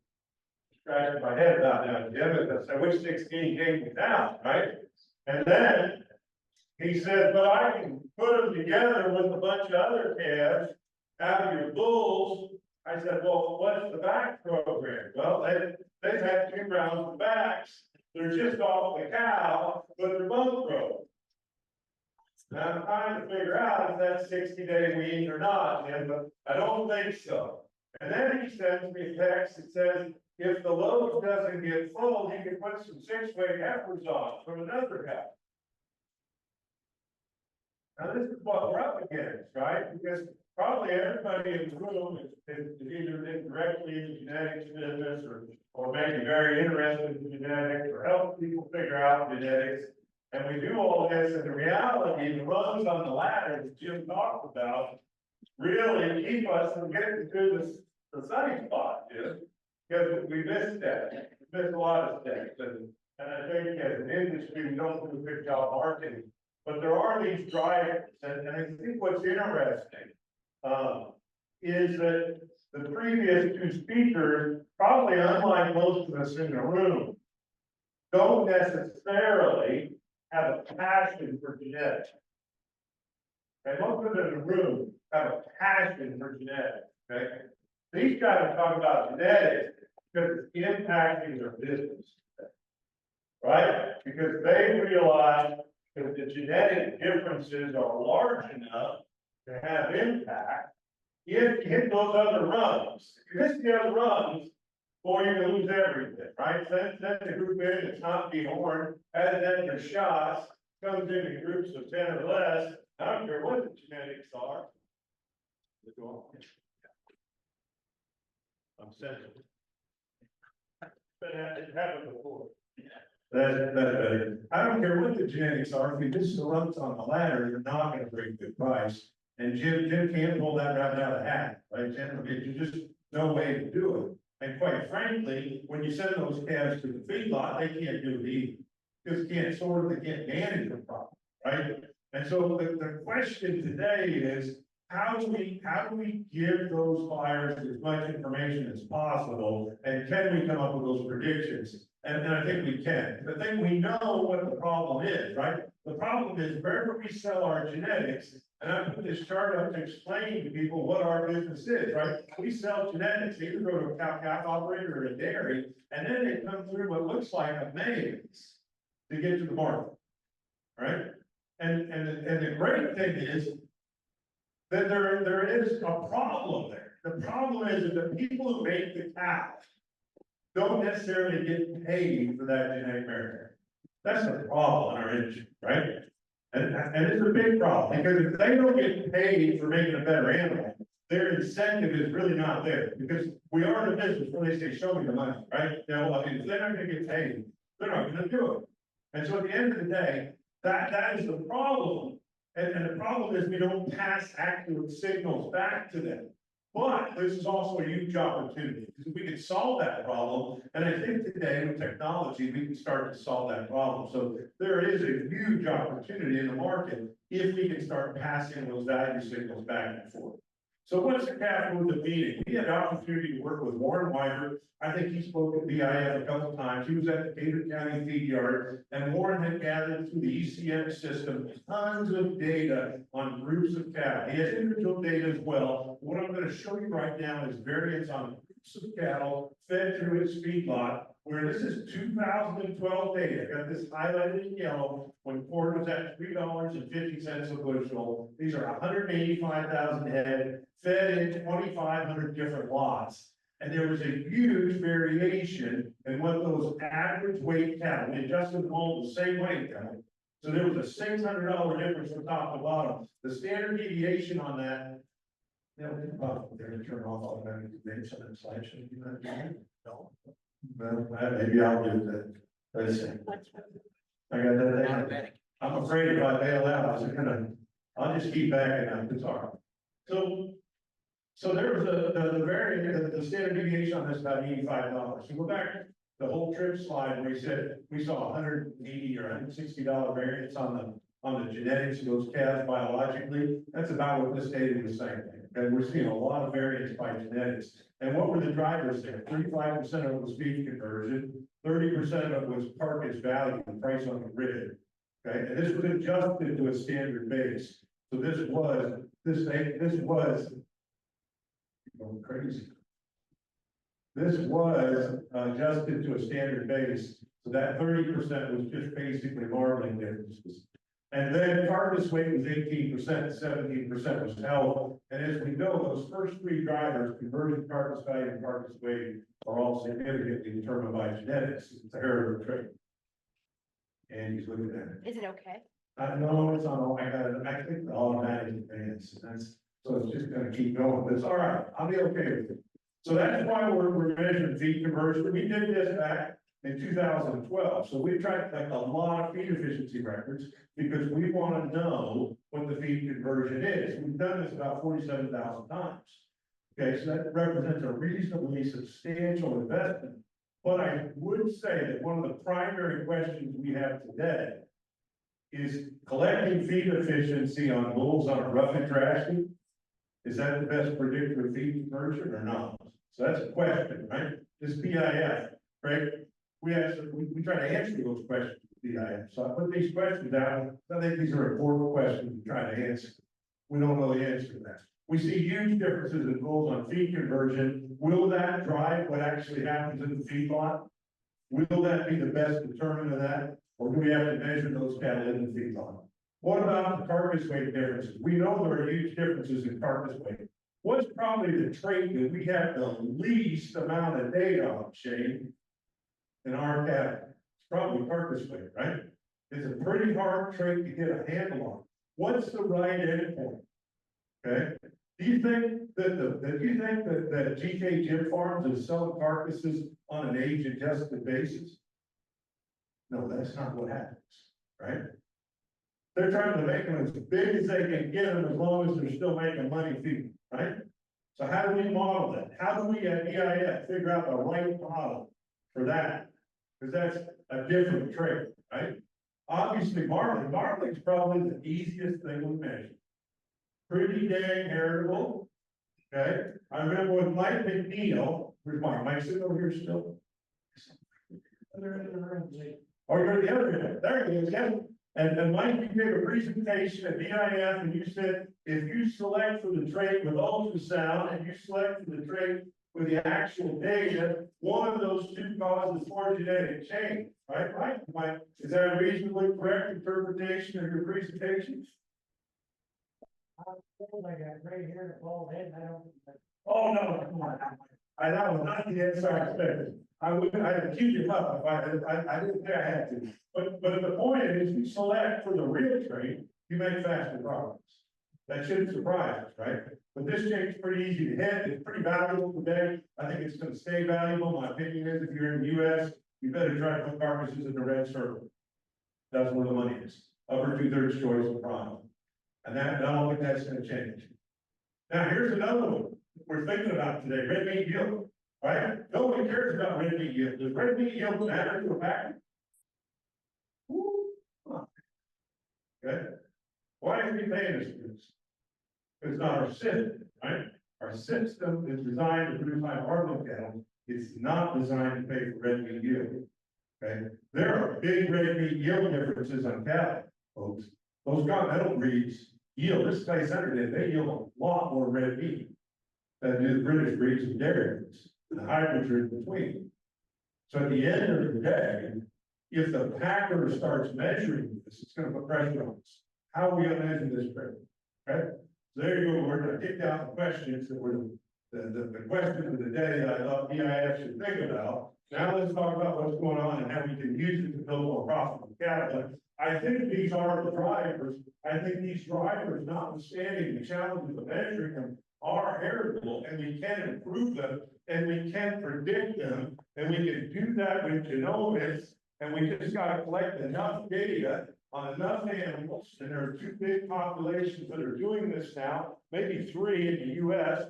Scratching my head about that, Jim, I said, which 16 gave me down, right? And then he said, but I can put them together with a bunch of other calves out of your bulls. I said, well, what's the back program? Well, they've had 2 rounds of backs. They're just off the cow, but they're both broke. Now I'm trying to figure out if that's 60-day wean or not, Jim, but I don't think so. And then he sends me a text that says, if the load doesn't get full, he can put some 6-weight heifers on from another cow. Now, this is what we're up against, right? Because probably everybody in the room is either indirectly in the genetics business or maybe very interested in genetics or help people figure out genetics. And we do all this, and the reality, the rungs on the ladder that Jim talked about really keep us from getting to the sunny spot, Jim. Because we missed that, we missed a lot of steps, and I think as an industry, we don't do a good job marketing. But there are these drivers, and I think what's interesting, is that the previous 2 speakers, probably unlike most of us in the room, don't necessarily have a passion for genetics. And most of them in the room have a passion for genetics, okay? These guys talk about genetics because it's impacting their business, right? Because they realize that the genetic differences are large enough to have impact. If you hit those other rungs, if you miss the other rungs, boy, you're gonna lose everything, right? Then the group in that's not dehorned, has extra shots, comes in groups of 10 or less. I don't care what the genetics are. I'm sensitive. But it happened before. I don't care what the genetics are, if you just the runs on the ladder, you're not gonna bring good price. And Jim can't pull that rabbit out of the hat, right, Jim? I mean, there's just no way to do it. And quite frankly, when you send those calves to the feedlot, they can't do it either. Because they can't manage the problem, right? And so the question today is, how do we give those buyers as much information as possible? And can we come up with those predictions? And I think we can. The thing we know what the problem is, right? The problem is wherever we sell our genetics, and I put this chart up to explain to people what our business is, right? We sell genetics, they either go to a cow-calf operator or a dairy, and then they come through what looks like a maze to get to the market, right? And the great thing is that there is a problem there. The problem is that the people who make the cows don't necessarily get paid for that genetic merit. That's a problem in our industry, right? And it's a big problem, because if they don't get paid for making a better animal, their incentive is really not there, because we are in a business where they say, show me the money, right? You know, I mean, if they're not gonna get paid, they're not gonna do it. And so at the end of the day, that is the problem. And the problem is we don't pass accurate signals back to them. But this is also a huge opportunity, because we can solve that problem, and I think today with technology, we can start to solve that problem. So there is a huge opportunity in the market if we can start passing those value signals back and forth. So what's the capital of the meeting? We had the opportunity to work with Warren Weimer. I think he spoke at BIF a couple of times. He was at the Gator County Feed Yard, and Warren had gathered through the ECM system tons of data on groups of cattle. He has individual data as well. What I'm going to show you right now is variance on groups of cattle fed through his feedlot, where this is 2012 data. I got this highlighted in yellow when corn was at $3.50 a bushel. These are 185,000 head fed in 2,500 different lots. And there was a huge variation in what those average weight cattle, we adjusted them all the same weight cattle. So there was a $600 difference from top to bottom. The standard deviation on that. They're gonna turn off automatic debates on the slide. Should you do that? No. Well, maybe I'll do that. Let's see. I got that. I'm afraid if I bail out, I'll just keep backing up. It's all right. So there was the variant, the standard deviation on this about $85. So go back to the whole Tripp slide where he said we saw $180 or $160 variance on the genetics of those calves biologically. That's about what this data was saying. And we're seeing a lot of variance by genetics. And what were the drivers there? 35% of it was feed conversion, 30% of it was carcass value, the price on the grid. Okay, and this was adjusted to a standard base. So this was going crazy. This was adjusted to a standard base, so that 30% was just basically marbling differences. And then carcass weight was 18%, 17% was health. And as we know, those first three drivers, conversion, carcass value, and carcass weight, are all significantly determined by genetics. It's a heritable trait. And he's looking at it. Is it okay? No, it's on, I think the automatic advance, so it's just gonna keep going, but it's all right, I'll be okay with it. So that's why we're measuring feed conversion. We did this back in 2012, so we tracked like a lot of feed efficiency records because we want to know what the feed conversion is. We've done this about 47,000 times. Okay, so that represents a reasonably substantial investment. But I would say that one of the primary questions we have today is collecting feed efficiency on bulls on a roughing drafting. Is that the best predictor of feed conversion or not? So that's a question, right? This BIF, right? We try to answer those questions with BIF. So I put these questions down. I think these are important questions to try to answer. We don't know the answer to that. We see huge differences in bulls on feed conversion. Will that drive what actually happens in the feedlot? Will that be the best determinant of that? Or do we have to measure those cattle in the feedlot? What about the carcass weight differences? We know there are huge differences in carcass weight. What's probably the trait that we have the least amount of data on, Shane, in our cattle? It's probably carcass weight, right? It's a pretty hard trait to get a handle on. What's the right endpoint? Okay. Do you think that GK Gym Farms is selling carcasses on an age adjusted basis? No, that's not what happens, right? They're trying to make them as big as they can get them as long as they're still making money feeding, right? So how do we model that? How do we at EIF figure out the right model for that? Because that's a different trait, right? Obviously, marbling is probably the easiest thing to measure. Pretty dang heritable, okay? I remember when Mike McNeil, where's Mike? Mike's sitting over here still? Oh, you're in the other end. There he is, yeah. And Mike, you gave a presentation at BIF and you said, if you select for the trait with ultrasound and you select for the trait with the actual data, one of those two causes for genetic change, right? Mike, is that a reasonably correct interpretation of your presentation? I got gray hair and bald head, and I don't. Oh, no, come on. That was not the answer I expected. I'd accuse you up if I didn't think I had to. But the point is, you select for the real trait, you make faster progress. That shouldn't surprise us, right? But this change is pretty easy to hit. It's pretty valuable today. I think it's going to stay valuable. My opinion is, if you're in the US, you better try to put carcasses in the red circle. That's where the money is. Upper 2/3 choice of prime. And I don't think that's going to change. Now, here's another one we're thinking about today, red meat yield, right? Nobody cares about red meat yield. Does red meat yield matter to a packer? Okay. Why are we paying this for this? It's not our system, right? Our system is designed to produce high marbling cattle. It's not designed to pay for red meat yield. Okay. There are big red meat yield differences on cattle, folks. Those continental breeds yield, this Clay Center did, they yield a lot more red meat than do the British breeds and dairy breeds. The hybrids are in between. So at the end of the day, if the packer starts measuring this, it's going to put pressure on us. How are we going to measure this pressure? Okay, so there you go. We're going to kick down the questions that were the questions of the day that I thought BIF should think about. Now let's talk about what's going on and how we can use it to build more profitable cattle. I think these are the drivers. I think these drivers, notwithstanding the challenges of measuring them, are heritable, and we can improve them, and we can predict them, and we can do that with genomics, and we just got to collect enough data on enough animals, and there are two big populations that are doing this now, maybe three in the US,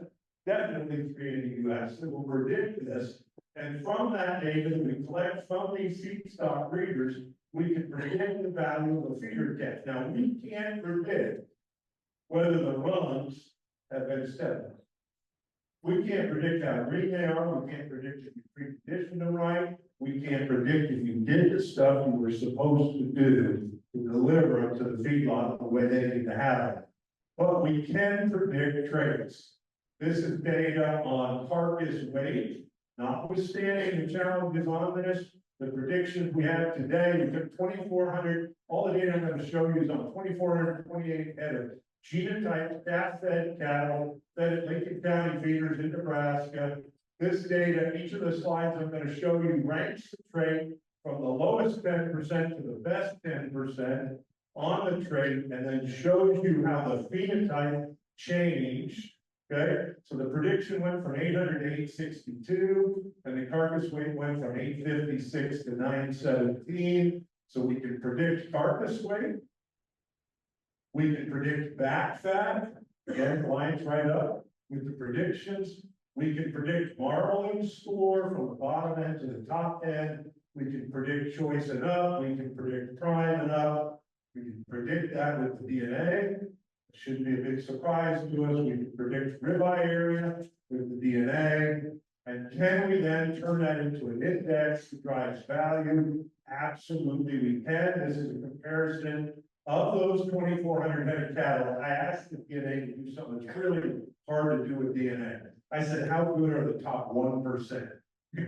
definitely three in the US that will predict this. And from that data that we collect from these feedstock breeders, we can predict the value of a feeder calf. Now, we can't predict whether the runs have been set. We can't predict how green they are, we can't predict if you preconditioned them right, we can't predict if you did the stuff you were supposed to do to deliver them to the feedlot the way they need to have it. But we can predict traits. This is data on carcass weight, notwithstanding the challenges on this. The predictions we have today, we took 2,400, all the data I'm going to show you is on 2,428 head of genotype staff-fed cattle fed at Lincoln County feeders in Nebraska. This data, each of the slides I'm going to show you ranks the trait from the lowest 10% to the best 10% on the trait, and then shows you how the phenotype changed. Okay, so the prediction went from 800 to 862, and the carcass weight went from 856 to 917. So we can predict carcass weight. We can predict back fat, again, lines right up with the predictions. We can predict marbling score from the bottom end to the top end. We can predict choice and up. We can predict prime and up. We can predict that with the DNA. It shouldn't be a big surprise to us. We can predict ribeye area with the DNA. And can we then turn that into an index that drives value? Absolutely we can. This is a comparison of those 2,400 head of cattle. I asked the DNA to do something that's really hard to do with DNA. I said, how good are the top 1%?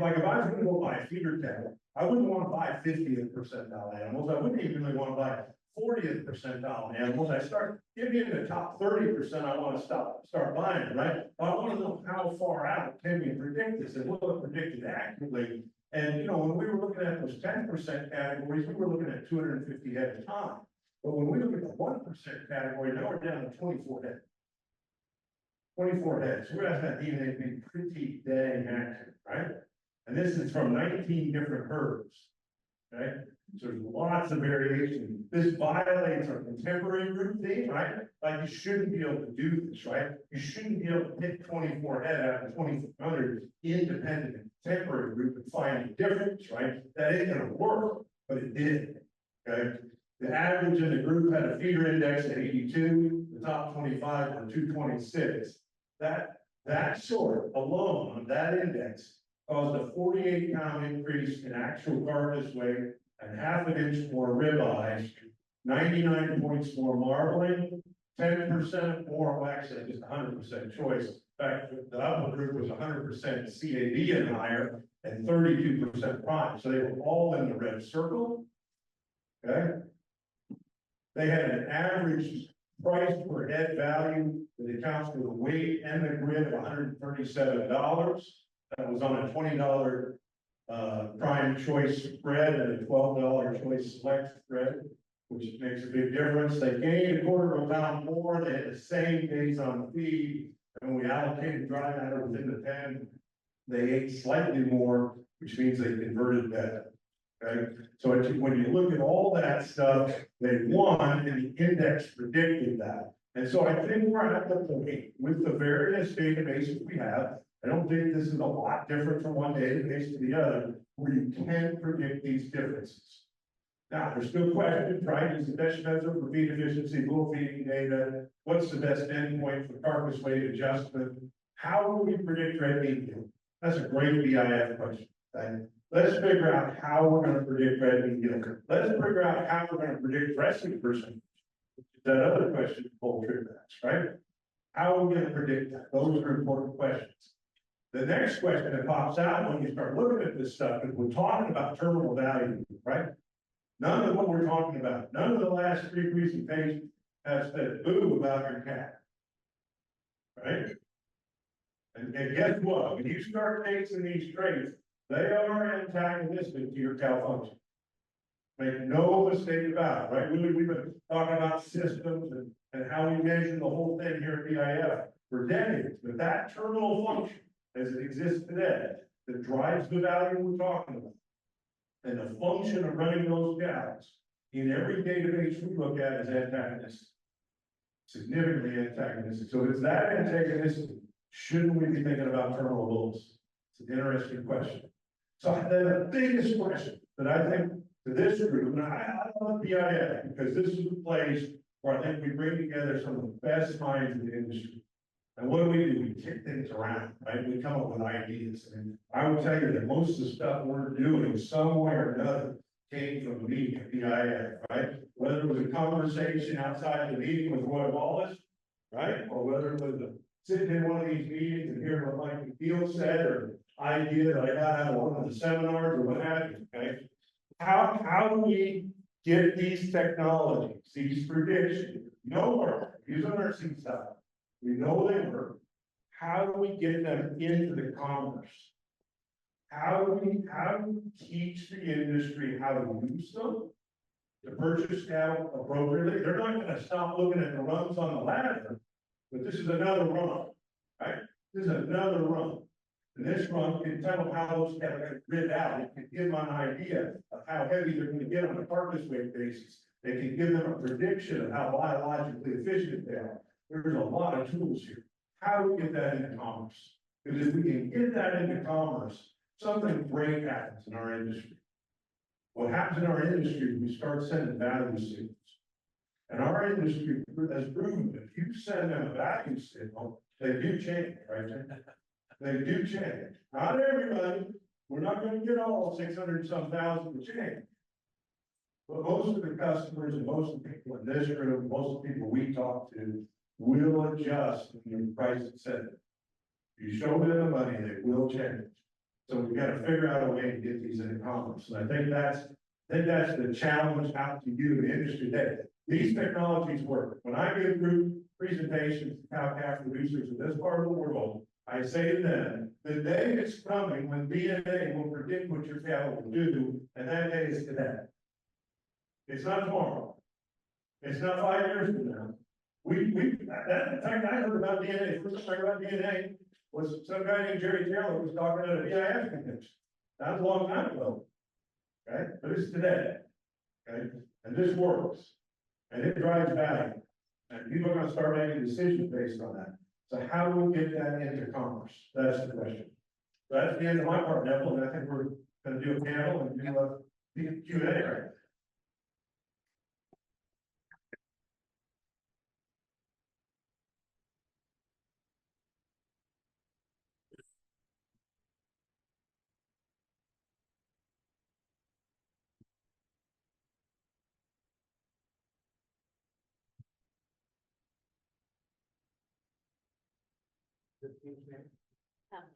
Like if I was going to go buy a feeder cattle, I wouldn't want to buy 50th percentile animals. I wouldn't even really want to buy 40th percentile animals. I start getting into the top 30%. I want to start buying, right? I want to know how far out can we predict this, and will it predict it accurately? And you know, when we were looking at those 10% categories, we were looking at 250 head at a time. But when we look at the 1% category, now we're down to 24 head. 24 heads. We're going to have DNA be pretty dang accurate, right? And this is from 19 different herds. Okay, so there's lots of variation. This violates our contemporary group theme, right? Like you shouldn't be able to do this, right? You shouldn't be able to pick 24 head out of 2,400 independent and contemporary group and find a difference, right? That ain't gonna work, but it did. Okay. The average in the group had a feeder index of 82, the top 25 were 226. That sort alone on that index caused a 48-pound increase in actual carcass weight and half an inch more ribeye, 99 points more marbling, 10% more, well, actually just 100% choice. In fact, the upper group was 100% CAD and higher and 32% prime. So they were all in the red circle. Okay. They had an average price per head value that accounts for the weight and the grid of $137. That was on a $20 prime choice spread and a $12 choice select spread, which makes a big difference. They gained a quarter of a pound more. They had the same days on feed, and we allocated dry matter within the pen. They ate slightly more, which means they converted better. Okay, so when you look at all that stuff, they won, and the index predicted that. And so I think we're at the point with the various databases we have. I don't think this is a lot different from one database to the other, where you can predict these differences. Now, there's still questions, right? Is the best measure for feed efficiency, bull feeding data? What's the best endpoint for carcass weight adjustment? How will we predict red meat yield? That's a great BIF question. Okay? Let's figure out how we're going to predict red meat yield. Let's figure out how we're going to predict dressing percentage. That other question, Holt Tripp asked, right? How are we going to predict that? Those are important questions. The next question that pops out when you start looking at this stuff is we're talking about terminal value, right? None of what we're talking about, none of the last three presentations have said boo about your cat. Right? And guess what? When you start taking these traits, they are antagonistic to your cow function. Make no mistake about it, right? We've been talking about systems and how we measure the whole thing here at BIF for decades, but that terminal function as it exists today that drives the value we're talking about and the function of running those cows in every database we look at is antagonistic, significantly antagonistic. So if it's that antagonistic, Shouldn't we be thinking about terminal bulls? It's an interesting question. So then the biggest question that I think to this group, and I love BIF, because this is the place where I think we bring together some of the best minds in the industry. And what do? We kick things around, right? We come up with ideas, and I will tell you that most of the stuff we're doing, some way or another, came from the meeting at BIF, right? Whether it was a conversation outside the meeting with Roy Wallace, right? Or whether it was sitting in one of these meetings and hearing what Mike McField said, or idea that I got out of one of the seminars or what have you, okay? How do we get these technologies, these predictions, using our seed stuff? We know they work. How do we get them into the commerce? How do we teach the industry how to use them? To purchase cattle appropriately? They're not gonna stop looking at the rungs on the ladder, but this is another rung, right? This is another rung. And this rung can tell how those cattle get rid out. It can give them an idea of how heavy they're gonna get on a carcass weight basis. They can give them a prediction of how biologically efficient they are. There's a lot of tools here. How do we get that into commerce? Because if we can get that into commerce, something great happens in our industry. What happens in our industry is we start sending value signals. And our industry has proven that if you send them a value signal, they do change, right? They do change. Not everybody, we're not gonna get all 600 and some thousand to change. But most of the customers and most of the people in this room, most of the people we talk to will adjust when the price is set. You show them the money, they will change. So we've got to figure out a way to get these into commerce. And I think that's the challenge out to you in the industry today. These technologies work. When I give group presentations to cow-calf producers in this part of the world, I say to them, the day is coming when DNA will predict what your cattle will do, and that day is today. It's not tomorrow. It's not 5 years from now. In fact, I heard about DNA, first time I heard about DNA was some guy named Jerry Taylor was talking at a BIF convention. That was a long time ago. Okay, but it's today. Okay, and this works. And it drives value. And people are gonna start making decisions based on that. So how do we get that into commerce? That's the question. So that's the end of my part, Neville, and I think we're gonna do a panel and do a Q&A, right?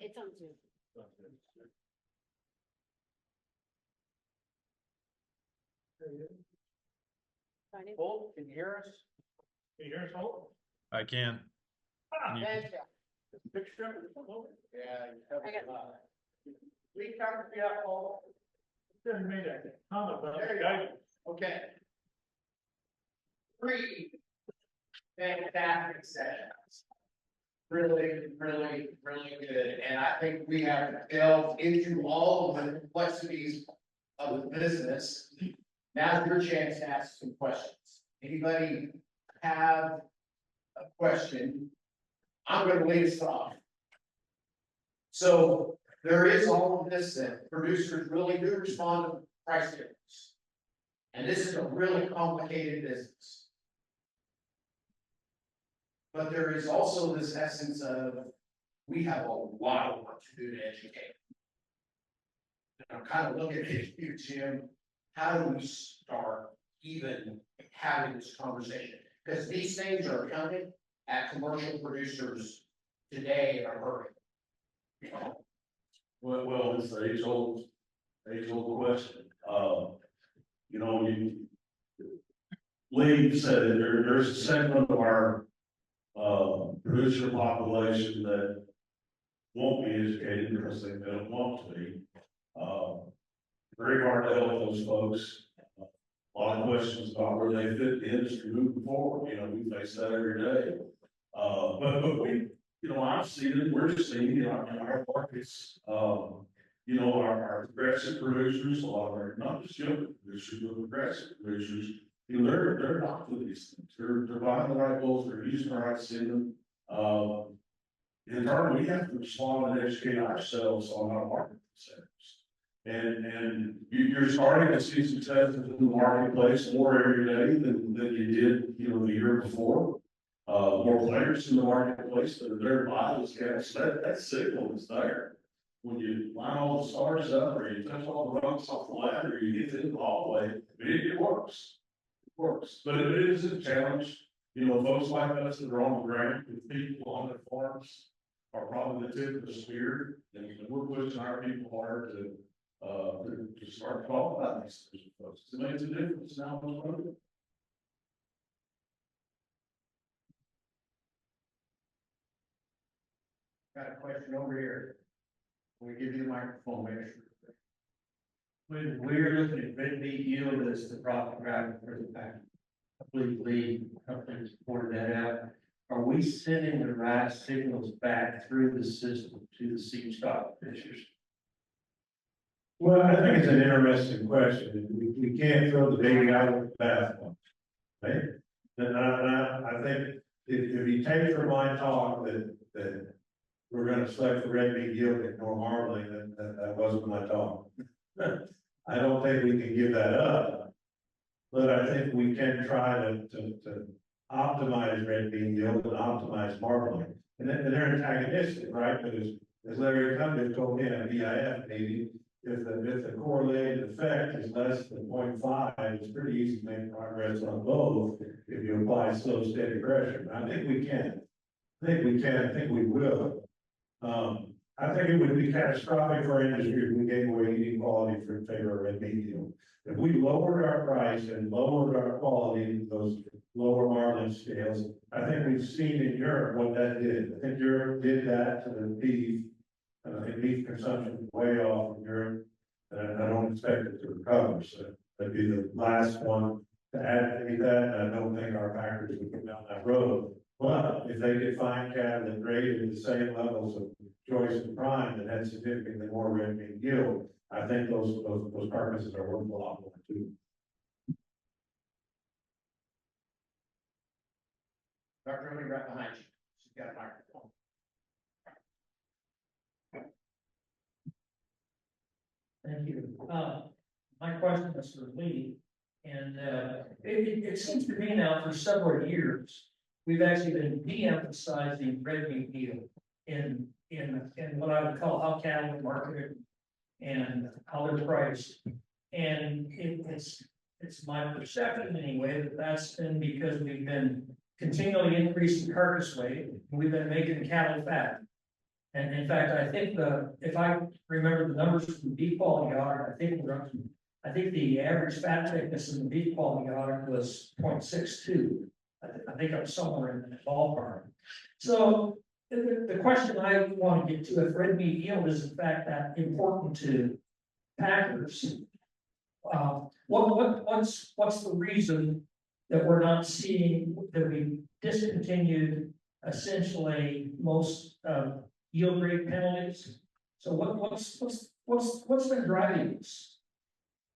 It's on Zoom. Find it. Holt, can you hear us? Can you hear us, Holt? I can. Can you- Picture? Yeah. I got- Please come to me up, Holt. Didn't mean a comment about There you go. Okay. 3 fantastic sessions. Really, really, really good. And I think we have delved into all of the complexities of the business. Now's your chance to ask some questions. Anybody have a question? I'm gonna lead us off. So there is all of this that producers really do respond to price difference. And this is a really complicated business. But there is also this essence of, we have a lot of work to do to educate. And I'm kind of looking at you, Jim, how do we start even having this conversation? Because these things are coming at commercial producers today in a hurry. Well, it's the age-old question. Lee said that there's a segment of our producer population that won't be educated because they don't want to be. Very hard to help those folks. A lot of questions about where they fit the industry moving forward. We face that every day. But we, I've seen it, we're seeing it in our markets. Our progressive producers, a lot of our, not just young producers, but progressive producers, they're not for these things. They're buying the right bulls, they're using the right semen. in turn, we have to respond and educate ourselves on how to market themselves. And you're starting to see successes in the marketplace more every day than you did, you know, the year before. More players in the marketplace that are there to buy those gas, that signal is there. When you line all the stars up, or you touch all the rungs off the ladder, or you get in the hallway, it works. It works, but it is a challenge. You know, folks like us that are on the ground with people on their farms are probably the tip of the spear, and we're pushing our people hard to start talking about these things with folks. It makes a difference now. Got a question over here. We give you the microphone, make sure. When we're looking at red meat yield as the profit driver for the pack, I believe Lee company pointed that out. Are we sending the right signals back through the system to the seed stock fishers? Well, I think it's an interesting question. We can't throw the baby out with the bathwater. Right? And I think if you take from my talk that we're gonna select the red meat yield and ignore marbling, that wasn't my talk. I don't think we can give that up. But I think we can try to optimize red meat yield and optimize marbling. And they're antagonistic, right? Because as Larry Cummings told me at BIF meeting, if the correlated effect is less than 0.5, it's pretty easy to make progress on both if you apply slow, steady pressure. I think we can. I think we will. I think it would be catastrophic for our industry if we gave away eating quality for favor of red meat yield. If we lowered our price and lowered our quality, those lower margin scales, I think we've seen in Europe what that did. I think Europe did that to the beef. And I think beef consumption is way off in Europe. And I don't expect it to recover. So that'd be the last one to advocate that. And I don't think our packers would go down that road. But if they could find cattle that graded the same levels of choice and prime that had significantly more red meat yield, I think those carcasses are worth a lot more too. Dr. Rooney, right behind you. She's got a microphone. Thank you. My question is for Lee, and it seems to me now for several years, we've actually been de-emphasizing red meat yield in what I would call how cattle are marketed and how they're priced. And it's my perception anyway, that that's been because we've been continually increasing carcass weight, and we've been making cattle fat. And in fact, I think if I remember the numbers from the beef quality audit, I think the average fat thickness in the beef quality audit was 0.62. I think I'm somewhere in that ballpark. So the question I want to get to, if red meat yield is in fact that important to packers, what's the reason that we're not seeing that we discontinued essentially most yield rate penalties? So what's been driving this?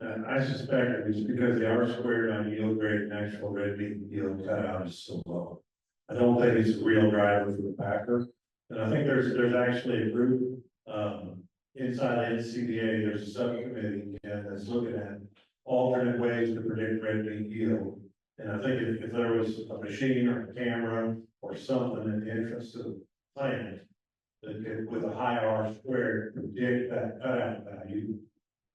I suspect it's because the R squared on yield grade and actual red meat yield cutout is so low. I don't think it's a real driver for the packer. And I think there's actually a group, inside the NCDA, there's a subcommittee that's looking at alternate ways to predict red meat yield. And I think if there was a machine or a camera or something in the entrance to the plant that could, with a high R squared, predict that cutout value,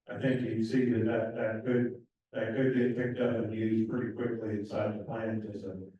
I think you'd see that could get picked up and used pretty quickly inside the plant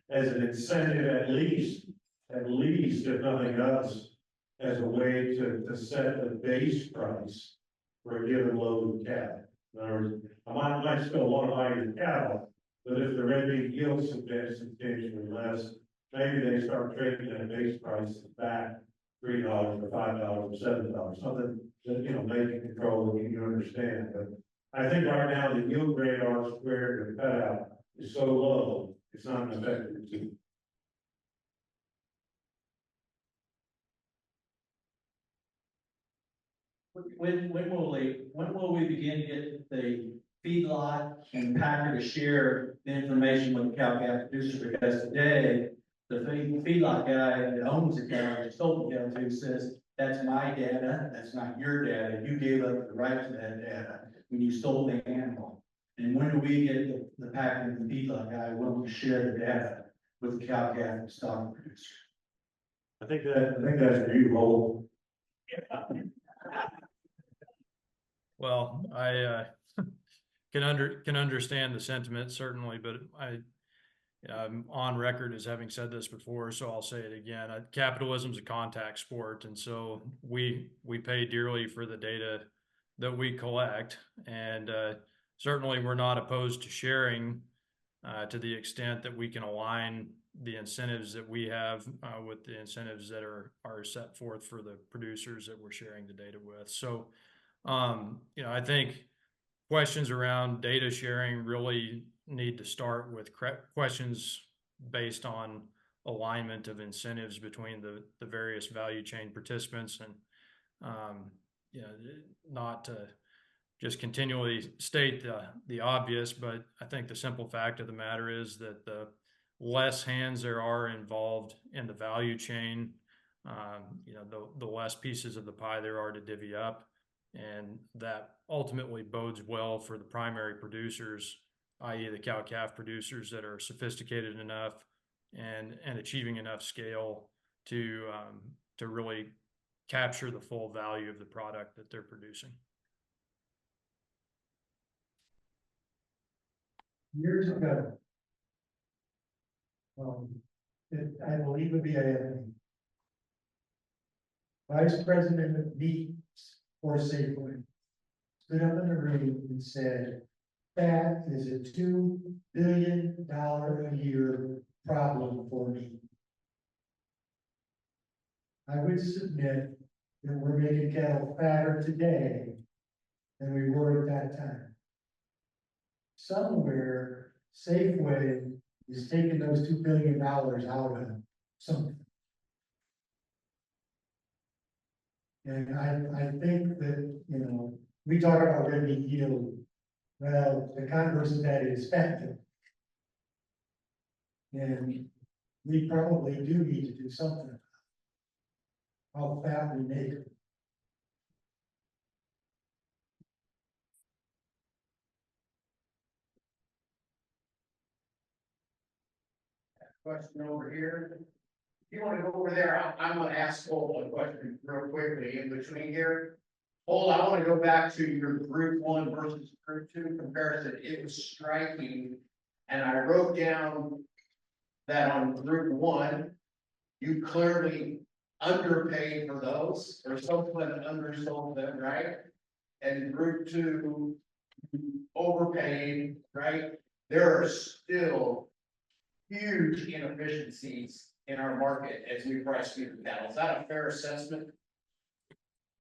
as an incentive, at least if nothing else, as a way to set the base price for a given load of cattle. In other words, I might still want to buy your cattle, but if the red meat yield substantially less, maybe they start trading at a base price back $3 or $5 or $7, something that, you know, they can control and you understand. But I think right now the yield grade R squared and cutout is so low, it's not an effective tool. When will we begin to get the feedlot and packer to share the information with the cow calf producer? Because today The feedlot guy that owns the cow, that sold the cow to, says, that's my data, that's not your data, you gave up the right to that data when you sold the animal. And when do we get the packer and the feedlot guy willing to share the data with the cow calf and stock producer? I think that's for you, Holt. Well, I can understand the sentiment certainly, but I'm on record as having said this before, so I'll say it again. Capitalism is a contact sport, and so we pay dearly for the data that we collect, and certainly we're not opposed to sharing to the extent that we can align the incentives that we have with the incentives that are set forth for the producers that we're sharing the data with. So, I think questions around data sharing really need to start with questions based on alignment of incentives between the various value chain participants, and not to just continually state the obvious, but I think the simple fact of the matter is that the less hands there are involved in the value chain, the less pieces of the pie there are to divvy up. And that ultimately bodes well for the primary producers, i.e. the cow-calf producers that are sophisticated enough and achieving enough scale to really capture the full value of the product that they're producing. Years ago, I believe it would be a vice president of meat for Safeway stood up in the room and said, fat is a $2 billion a year problem for me. I would submit that we're making cattle fatter today than we were at that time. Somewhere, Safeway is taking those $2 billion out of something. And I think that, we talk about red meat yield. Well, the converse of that is fat. And we probably do need to do something about how fat we make it. Question over here. If you want to go over there, I'm gonna ask Holt a question real quickly in between here. Holt, I want to go back to your group 1 versus group 2 comparison. It was striking. And I wrote down that on group 1, you clearly underpaid for those, or someone undersold them, right? And group 2, overpaid, right? There are still huge inefficiencies in our market as we price feeder cattle. Is that a fair assessment?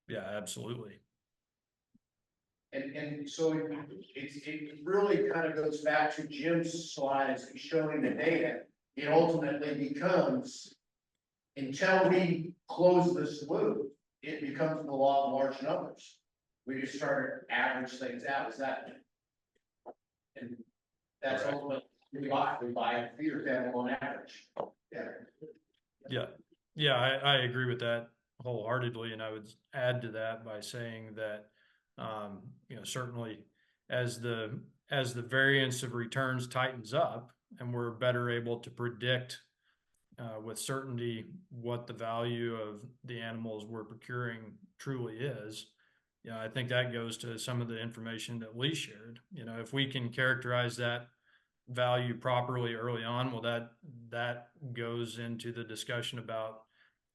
Yeah, absolutely. And so it really kind of goes back to Jim's slides showing the data. It ultimately becomes, until we close this loop, it becomes the law of large numbers. We just start to average things out. Is that? And that's Correct. ultimately we buy feeder cattle on average. Yeah, I agree with that wholeheartedly, and I would add to that by saying that certainly as the variance of returns tightens up and we're better able to predict with certainty what the value of the animals we're procuring truly is, I think that goes to some of the information that Lee shared. If we can characterize that value properly early on, well, that goes into the discussion about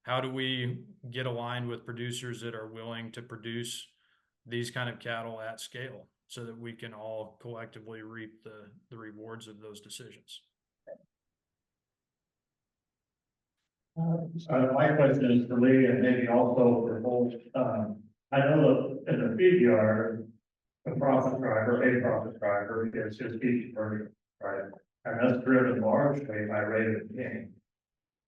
how do we get aligned with producers that are willing to produce these kind of cattle at scale so that we can all collectively reap the rewards of those decisions. My question is for Lee and maybe also for Holt. I know that in the feed yard, a profit driver is his feed per right? And that's driven largely by rate of gain.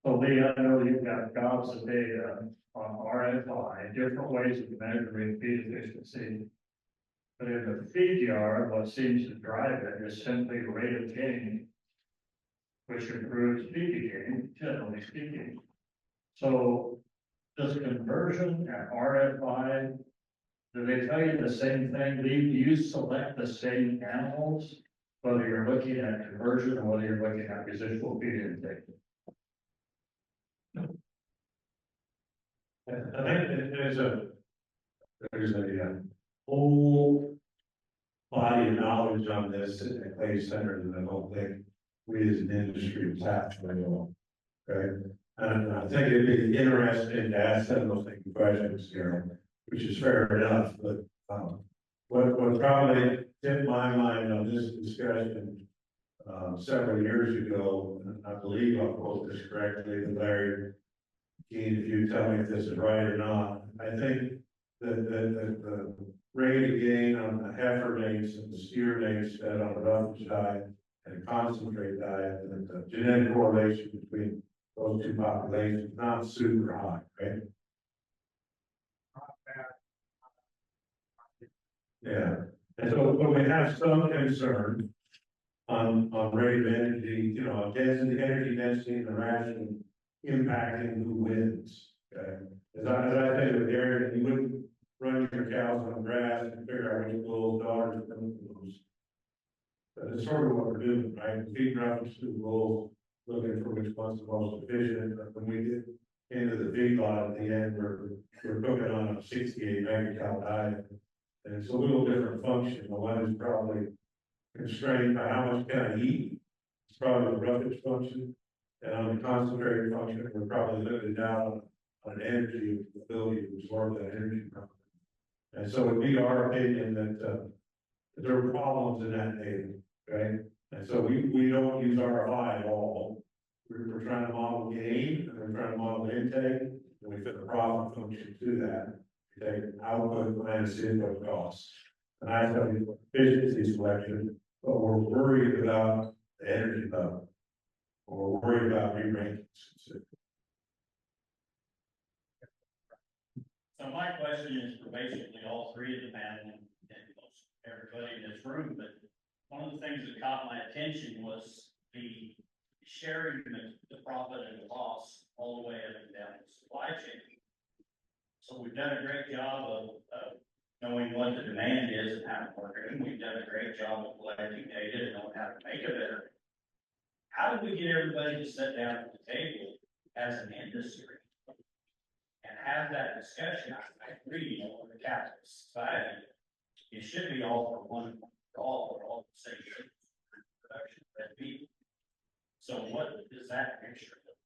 So Lee, I know you've got gobs of data on RFI, different ways of measuring feed efficiency. But in the feed yard, what seems to drive it is simply rate of gain, which improves speaking gain, generally speaking. So does conversion and RFI, do they tell you the same thing? Do you select the same animals? Whether you're looking at conversion or whether you're looking at residual feed intake? I think there's a whole body of knowledge on this at Clay Center that I don't think we as an industry tap very well. Okay, and I think it'd be interesting to ask them those questions here, which is fair enough, but, what probably tipped my mind on this discussion, several years ago, and I believe I'll quote this correctly, and Larry, Gene, if you tell me if this is right or not, I think that the rate of gain on the heifer mates and the steer mates fed on a roughage diet and concentrate diet, and the genetic correlation between those two populations, not super high, right? Yeah, and so, but we have some concern on rate of energy, density, energy density in the ration impacting who wins, okay? As I say with Aaron, you wouldn't run your cows on grass and figure out which bulls, daughters, and bulls. That's sort of what we're doing, right? Feeding roughage to the bulls, looking for which one's the most efficient, but when we get into the feedlot at the end, we're cooking on a 68 megacal diet. And it's a little different function. The one is probably constrained by how much can I eat. It's probably the roughage function. And on the concentrated function, we're probably limited down on energy, ability to absorb that energy. And so it'd be our opinion that there are problems in that data, okay? And so we don't use RFI at all. We're trying to model gain, and we're trying to model intake, and we fit the profit function to that. We take output minus input costs. And I tell you, efficiency selection, but we're worried about the energy level. Or we're worried about re-rankings. So my question is for basically all three of the panel and most everybody in this room, but one of the things that caught my attention was the sharing the profit and the loss all the way up and down the supply chain. So we've done a great job of knowing what the demand is and how to work it, and we've done a great job of collecting data and knowing how to make it better. How do we get everybody to sit down at the table as an industry and have that discussion? I agree, on the capitalist society, it should be all for one, for all the same production that people. So what does that picture look?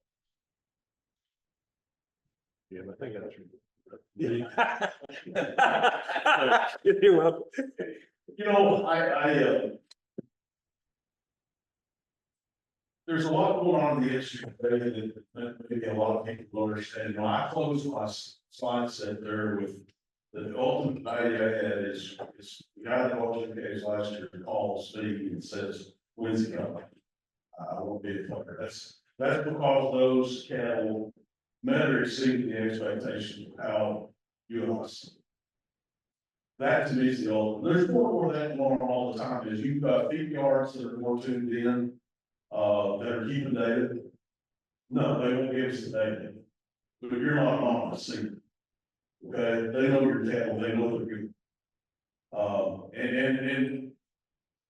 Yeah, I think that's true. You're welcome. There's a lot going on in the industry today that maybe a lot of people don't understand. I closed my slide set there with the ultimate idea I had is the guy that was in the case last year calls me and says, when's it coming? I won't be a fucker. That's because those cattle met or exceeded the expectations of how you and us. That to me is the ultimate. There's more of that going on all the time. Is you've got feed yards that are more tuned in, that are keeping data. No, they won't give us the data. But if you're not on the scene, okay, they know your cattle, they know the people. And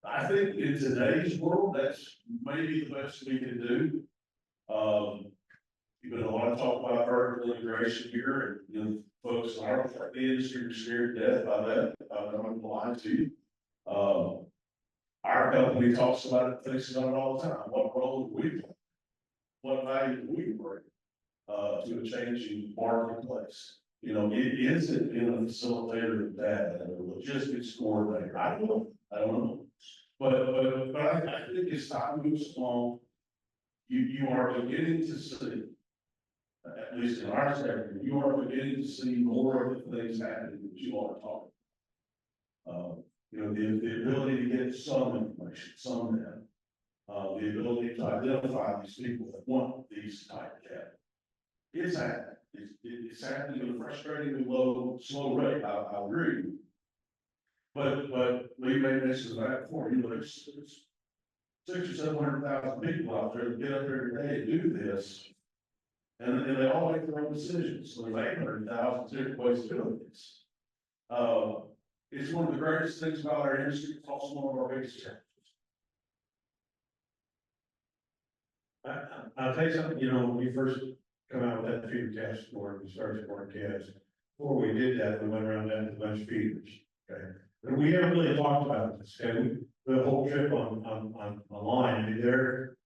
I think in today's world, that's maybe the best we can do. You've been a lot of talk about vertical integration here, and folks in our industry are scared to death by that. I'm blind to you. Our company talks about it, thinks about it all the time. What role do we play? What value do we bring to a changing marketplace? Is it being a facilitator of that, and a logistics coordinator? I don't know. But I think as time moves along, you are beginning to see, at least in our sector, you are beginning to see more of the things happening that you are talking about. The ability to get some information, some data, the ability to identify these people that want these type of data. It's happening. It's happening at a frustratingly slow rate. I agree. But we made mention of that before. There's 600,000 or 700,000 people out there that get up there today to do this. And they all make their own decisions, so there's 800,000 different ways of doing this. It's one of the greatest things about our industry, it's also one of our biggest challenges. I'll tell you something, you know, when we first come out with that feeder calf sport, we started sporting calves. Before we did that, we went around that with a bunch of feeders, okay? And we haven't really talked about this, okay? The whole trip online, I mean, they're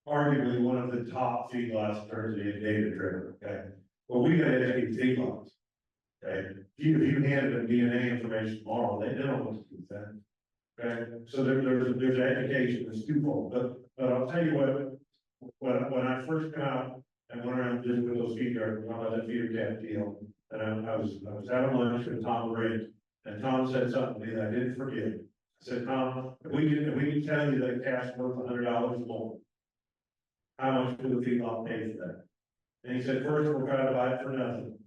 arguably one of the top feedlots in terms of the data driven, okay? Well, we got educated feedlots, okay? If you handed them DNA information tomorrow, they don't know what to do with that. Okay, so there's education, it's twofold, but I'll tell you what, when I first come out and went around visiting with those feed yards, about that feeder calf deal, and I was having lunch with Tom Ray, and Tom said something to me that I didn't forget. I said, Tom, if we can tell you that calf's worth $100 more, how much do the feedlot pay for that? And he said, first, we'll try to buy it for nothing.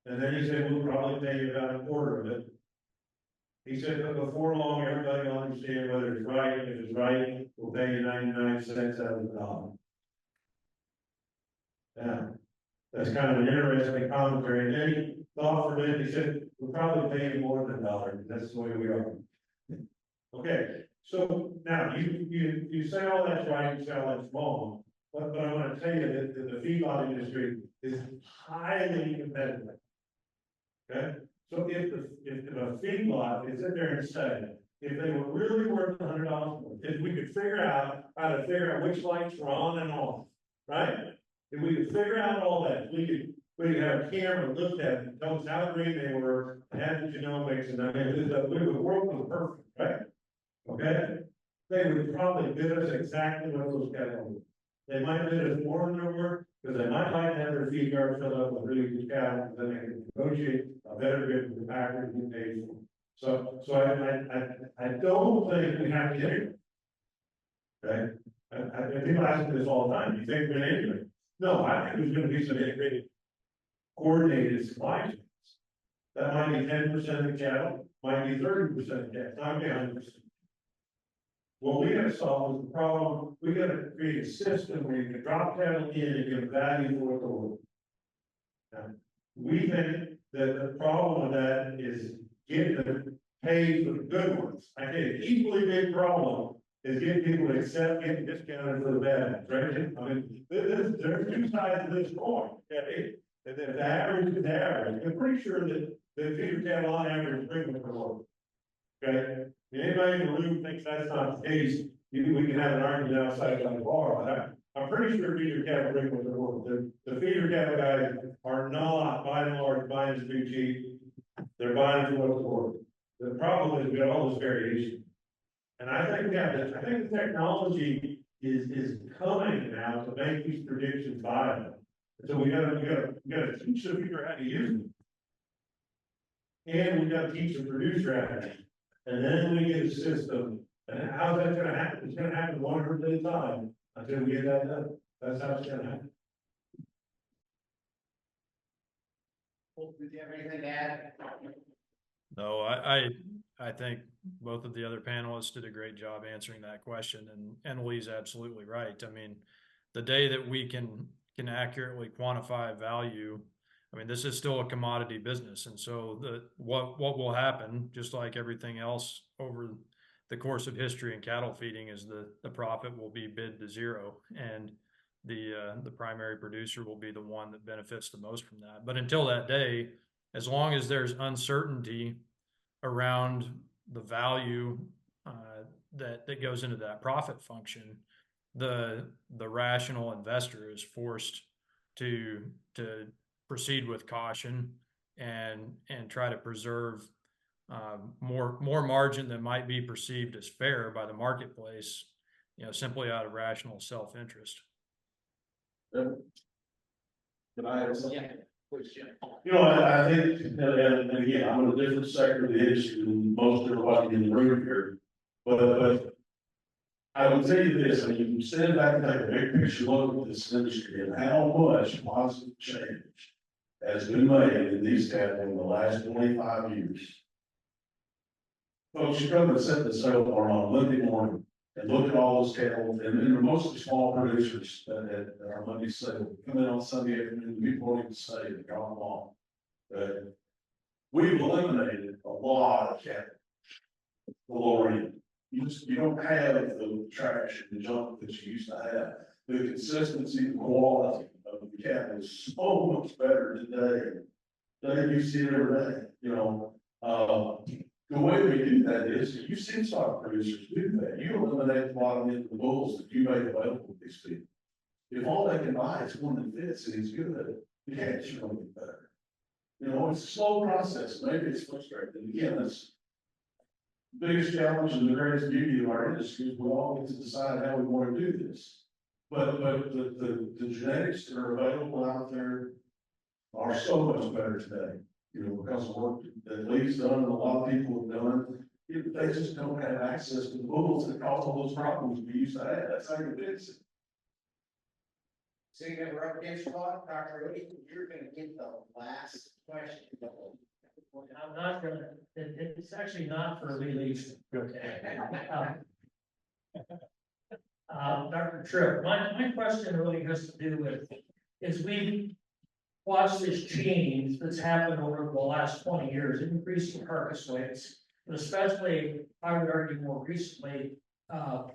And then he said, we'll probably pay you about a quarter of it. He said, but before long, everybody will understand whether it's right. If it's right, we'll pay you 99 cents out of the dollar. Yeah, that's kind of an interesting commentary. And then he thought for a minute, he said, we'll probably pay you more than $1. That's the way we are. Okay, so now you say all that's right, you say all that's wrong. But I want to tell you that the feedlot industry is highly competitive. Okay, so if a feedlot is in there and say, if they were really worth $100, if we could figure out how to figure out which lights were on and off, right? If we could figure out all that, we could have a camera look at it, tell us how green they were, have the genomics, and I mean, the world was perfect, right? Okay, they would probably bid us exactly what those cattle were. They might bid us more than their worth, because they might like to have their feed yard filled up with really good cattle, then they can negotiate a better bid with the packers who pays for them. So I don't think we have to get it. Okay, and people ask me this all the time, do you think we're gonna integrate? No, I think there's gonna be some integrated, coordinated supply chains. That might be 10% of the cattle, might be 30% of the cattle, not be 100%. What we gotta solve is the problem, we gotta create a system where you can drop cattle in and give value for the world. Now, we think that the problem with that is getting them paid for the good ones. I think an equally big problem is getting people to accept getting discounted for the bad ones, right? I mean, there's two sides of this coin, okay? And then the average is the average. I'm pretty sure that feeder cattle on average bring them for work. Okay? Anybody in the room thinks that's not the case, we can have an argument outside on the bar, but I'm pretty sure feeder cattle bring them for work. The feeder cattle guys are not, by and large, buying to be cheap. They're buying for what's worth. The problem is we got all this variation. And I think I think the technology is coming now to make these predictions viable. So we gotta teach the feeder how to use them. And we gotta teach the producer how to use them. And then we get a system, and how's that gonna happen? It's gonna happen one herd at a time until we get that done. That's how it's gonna happen. Holt, did you have anything to add? No, I think both of the other panelists did a great job answering that question, and Lee's absolutely right. I mean, the day that we can accurately quantify value, I mean, this is still a commodity business, and so what will happen, just like everything else over the course of history in cattle feeding, is the profit will be bid to zero, and the primary producer will be the one that benefits the most from that. But until that day, as long as there's uncertainty around the value that goes into that profit function, the rational investor is forced to proceed with caution and try to preserve more margin than might be perceived as fair by the marketplace, simply out of rational self-interest. Can I have something? Yeah, please, Jim. I think, and again, I'm in a different sector of the industry than most everybody in the room here, but I will tell you this, and you can stand back and take a big picture look at this industry and how much positive change has been made in these cattle in the last 25 years. Folks, you come and set the sale barn on Monday morning, and look at all those cattle, and they're mostly small producers that are Monday sale, come in on Sunday afternoon, we won't even say it, they're all along. But we've eliminated a lot of cattle. The lower end, you don't have the trash and the junk that you used to have. The consistency, the quality of the cattle is so much better today than you see it every day, you know. The way we do that is, you see stock producers do that, you eliminate the bottom end of the bulls that you make available to these people. If all they can buy is one that fits and is good, the catch are gonna get better. You know, it's a slow process, maybe it's frustrating, again, that's the biggest challenge and the greatest beauty of our industry is we all get to decide how we want to do this. But the genetics that are available out there are so much better today, you know, because of work that Lee's done and a lot of people have done. They just don't have access to the bulls that cause all those problems we used to have. That's how you fix it. So you have up against Scott, Dr. Lee, you're gonna get the last question. I'm not gonna, it's actually not for Lee Leachman. Dr. Tripp, my question really has to do with, is we watched this change that's happened over the last 20 years, increasing carcass weights, but especially, I would argue more recently,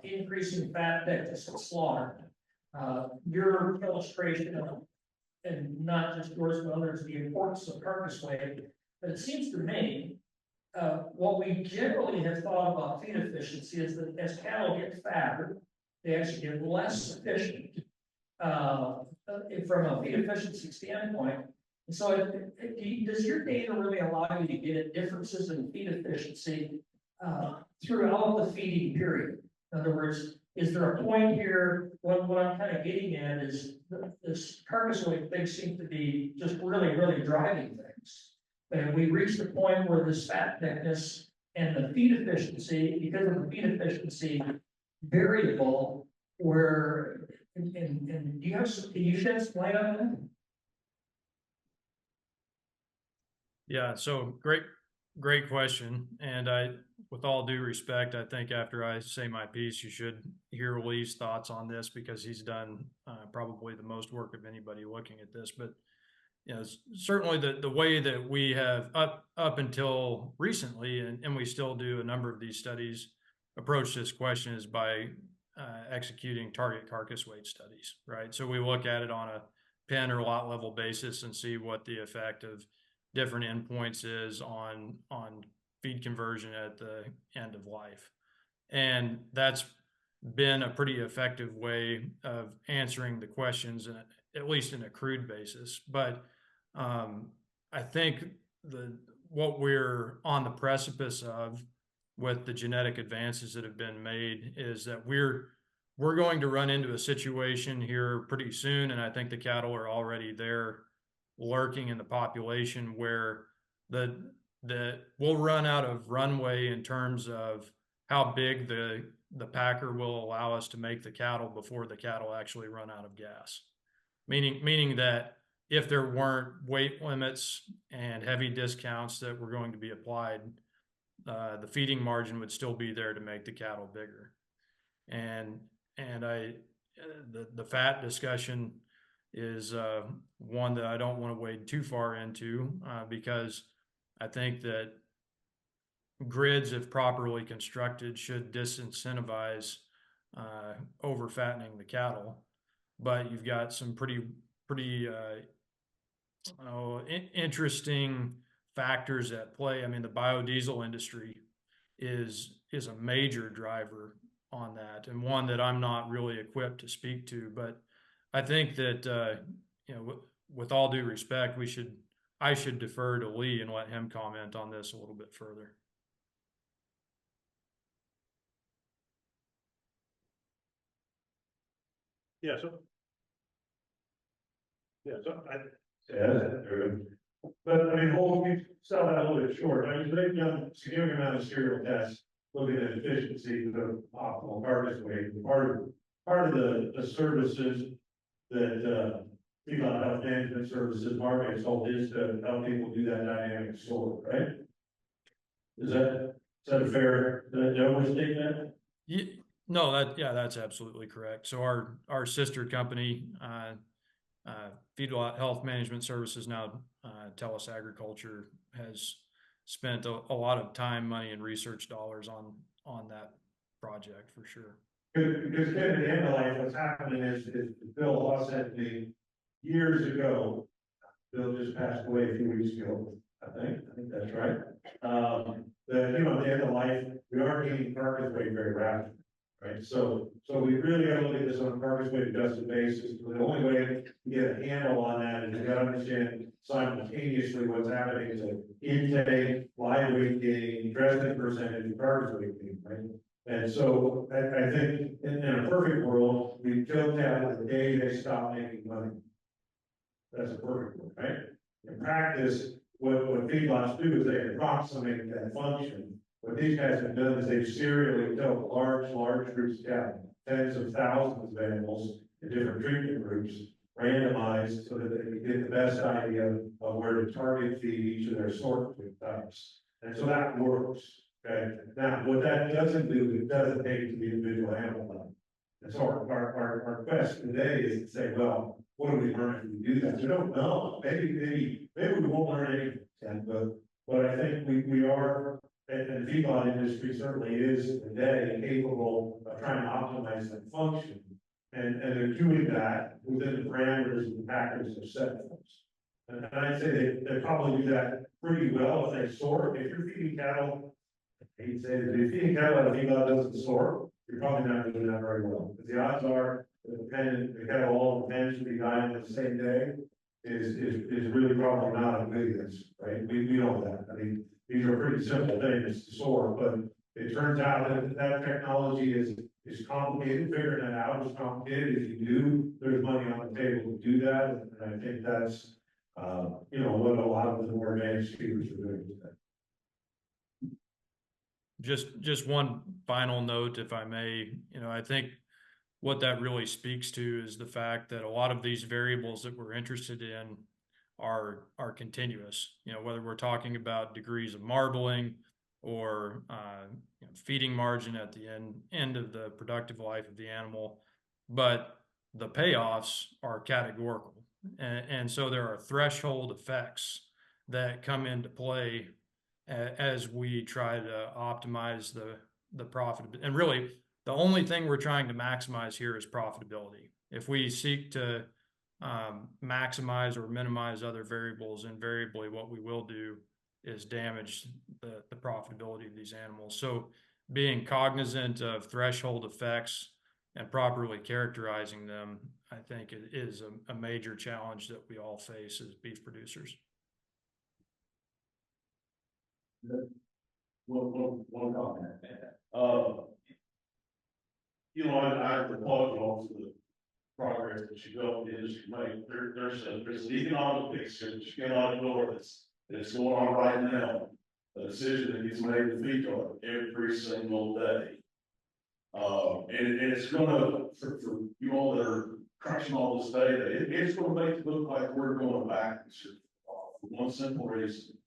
increasing fat thickness and slaughter. Your illustration of, and not just yours but others, the importance of carcass weight, but it seems to me, what we generally have thought about feed efficiency is that as cattle get fatter, they actually get less efficient. From a feed efficiency standpoint. And so does your data really allow you to get differences in feed efficiency throughout the feeding period? In other words, is there a point here, what I'm kind of getting at is this carcass weight thing seems to be just really, really driving things. And we reached the point where this fat thickness and the feed efficiency, because of the feed efficiency variable, where and do you have some, can you shed some light on that? Yeah, so great question. And with all due respect, I think after I say my piece, you should hear Lee's thoughts on this because he's done probably the most work of anybody looking at this. But you know, certainly the way that we have up until recently, and we still do a number of these studies, approach this question is by executing target carcass weight studies, right? So we look at it on a pen or lot level basis and see what the effect of different endpoints is on feed conversion at the end of life. And that's been a pretty effective way of answering the questions, at least in a crude basis. But I think what we're on the precipice of with the genetic advances that have been made is that we're going to run into a situation here pretty soon, and I think the cattle are already there lurking in the population where we'll run out of runway in terms of how big the packer will allow us to make the cattle before the cattle actually run out of gas. Meaning that if there weren't weight limits and heavy discounts that were going to be applied, the feeding margin would still be there to make the cattle bigger. And the fat discussion is one that I don't want to wade too far into because I think that grids, if properly constructed, should disincentivize over fattening the cattle. But you've got some pretty interesting factors at play. I mean, the biodiesel industry is a major driver on that, and one that I'm not really equipped to speak to. But I think that with all due respect, I should defer to Lee and let him comment on this a little bit further. Yeah, so but I mean, Holt, you sell that a little bit short. I mean, they've done a significant amount of serial tests looking at efficiency of optimal carcass weight. Part of the services that feedlot health management services market sold is to help people do that dynamic store, right? Is that a fair, did I overstate that? No, that's absolutely correct. So our sister company, Feedlot Health Management Services, now Telus Agriculture, has spent a lot of time, money, and research dollars on that project for sure. Because at the end of life, what's happening is Bill Law sent me years ago. Bill just passed away a few weeks ago, I think that's right. At the end of life, we are getting carcass weight very rapidly, right? So we really gotta look at this on a carcass weight adjusted basis. The only way to get a handle on that is you gotta understand simultaneously what's happening to intake, live weight gain, dressing percentage, and carcass weight gain, right? And so I think in a perfect world, we killed that the day they stop making money. That's a perfect world, right? In practice, what feedlots do is they approximate that function. What these guys have done is they've serially killed large groups of cattle, tens of thousands of animals in different treatment groups, randomized so that they can get the best idea of where to target feed each of their sort types. And so that works. Okay, now what that doesn't do, it doesn't take to the individual animal level. And so our quest today is to say, well, what do we learn if we do that? We don't know. Maybe we won't learn anything, but I think we are, and the feedlot industry certainly is today capable of trying to optimize that function. And they're doing that within the parameters of the package of set for us. And I'd say they probably do that pretty well if they sort. If you're feeding cattle, he'd say that if feeding cattle at a feedlot doesn't sort, you're probably not doing that very well. Because the odds are the cattle all depends to be dying on the same day is really probably not a good guess, right? We know that. I mean, these are pretty simple things to sort, but it turns out that technology is complicated. Figuring that out is complicated. If you do, there's money on the table to do that, and I think that's what a lot of the more advanced feeders are doing today. Just one final note, if I may. I think what that really speaks to is the fact that a lot of these variables that we're interested in are continuous. Whether we're talking about degrees of marbling or feeding margin at the end of the productive life of the animal, but the payoffs are categorical, and so there are threshold effects that come into play as we try to optimize the profit. And really, the only thing we're trying to maximize here is profitability. If we seek to maximize or minimize other variables, invariably what we will do is damage the profitability of these animals. So being cognizant of threshold effects and properly characterizing them, I think it is a major challenge that we all face as beef producers. One comment. I applaud you all for the progress that you go in the industry make. There's an economic picture that you cannot ignore that's going on right now. A decision that gets made in the feed yard every single day. And it's gonna, for you all that are crunching all this data, it's gonna make it look like we're going backwards for one simple reason.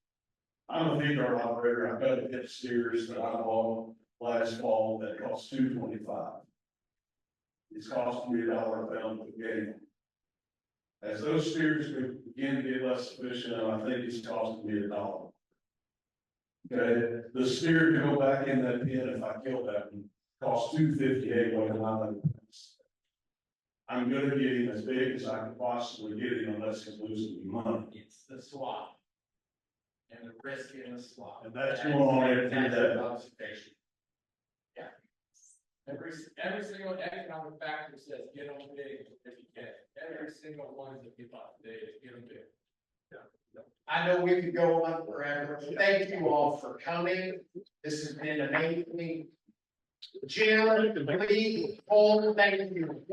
I'm a feed yard operator. I've got to get steers that I bought last fall that cost $2.25. It's costing me $1 a pound to gain. As those steers begin to get less efficient, I think it's costing me $1. Okay, the steer to go back in that pen if I kill that one costs $2.58 when I'm gonna get him as big as I can possibly get him unless he's losing me money. It's the swap. And the risk in the swap. And that's going on every day. Observation. Yeah. Every single economic factor says get them big if you can. Every single one that you thought today is get them big. Yeah. I know we could go on forever. Thank you all for coming. This has been amazing. Jim, Lee, Holt, thank you.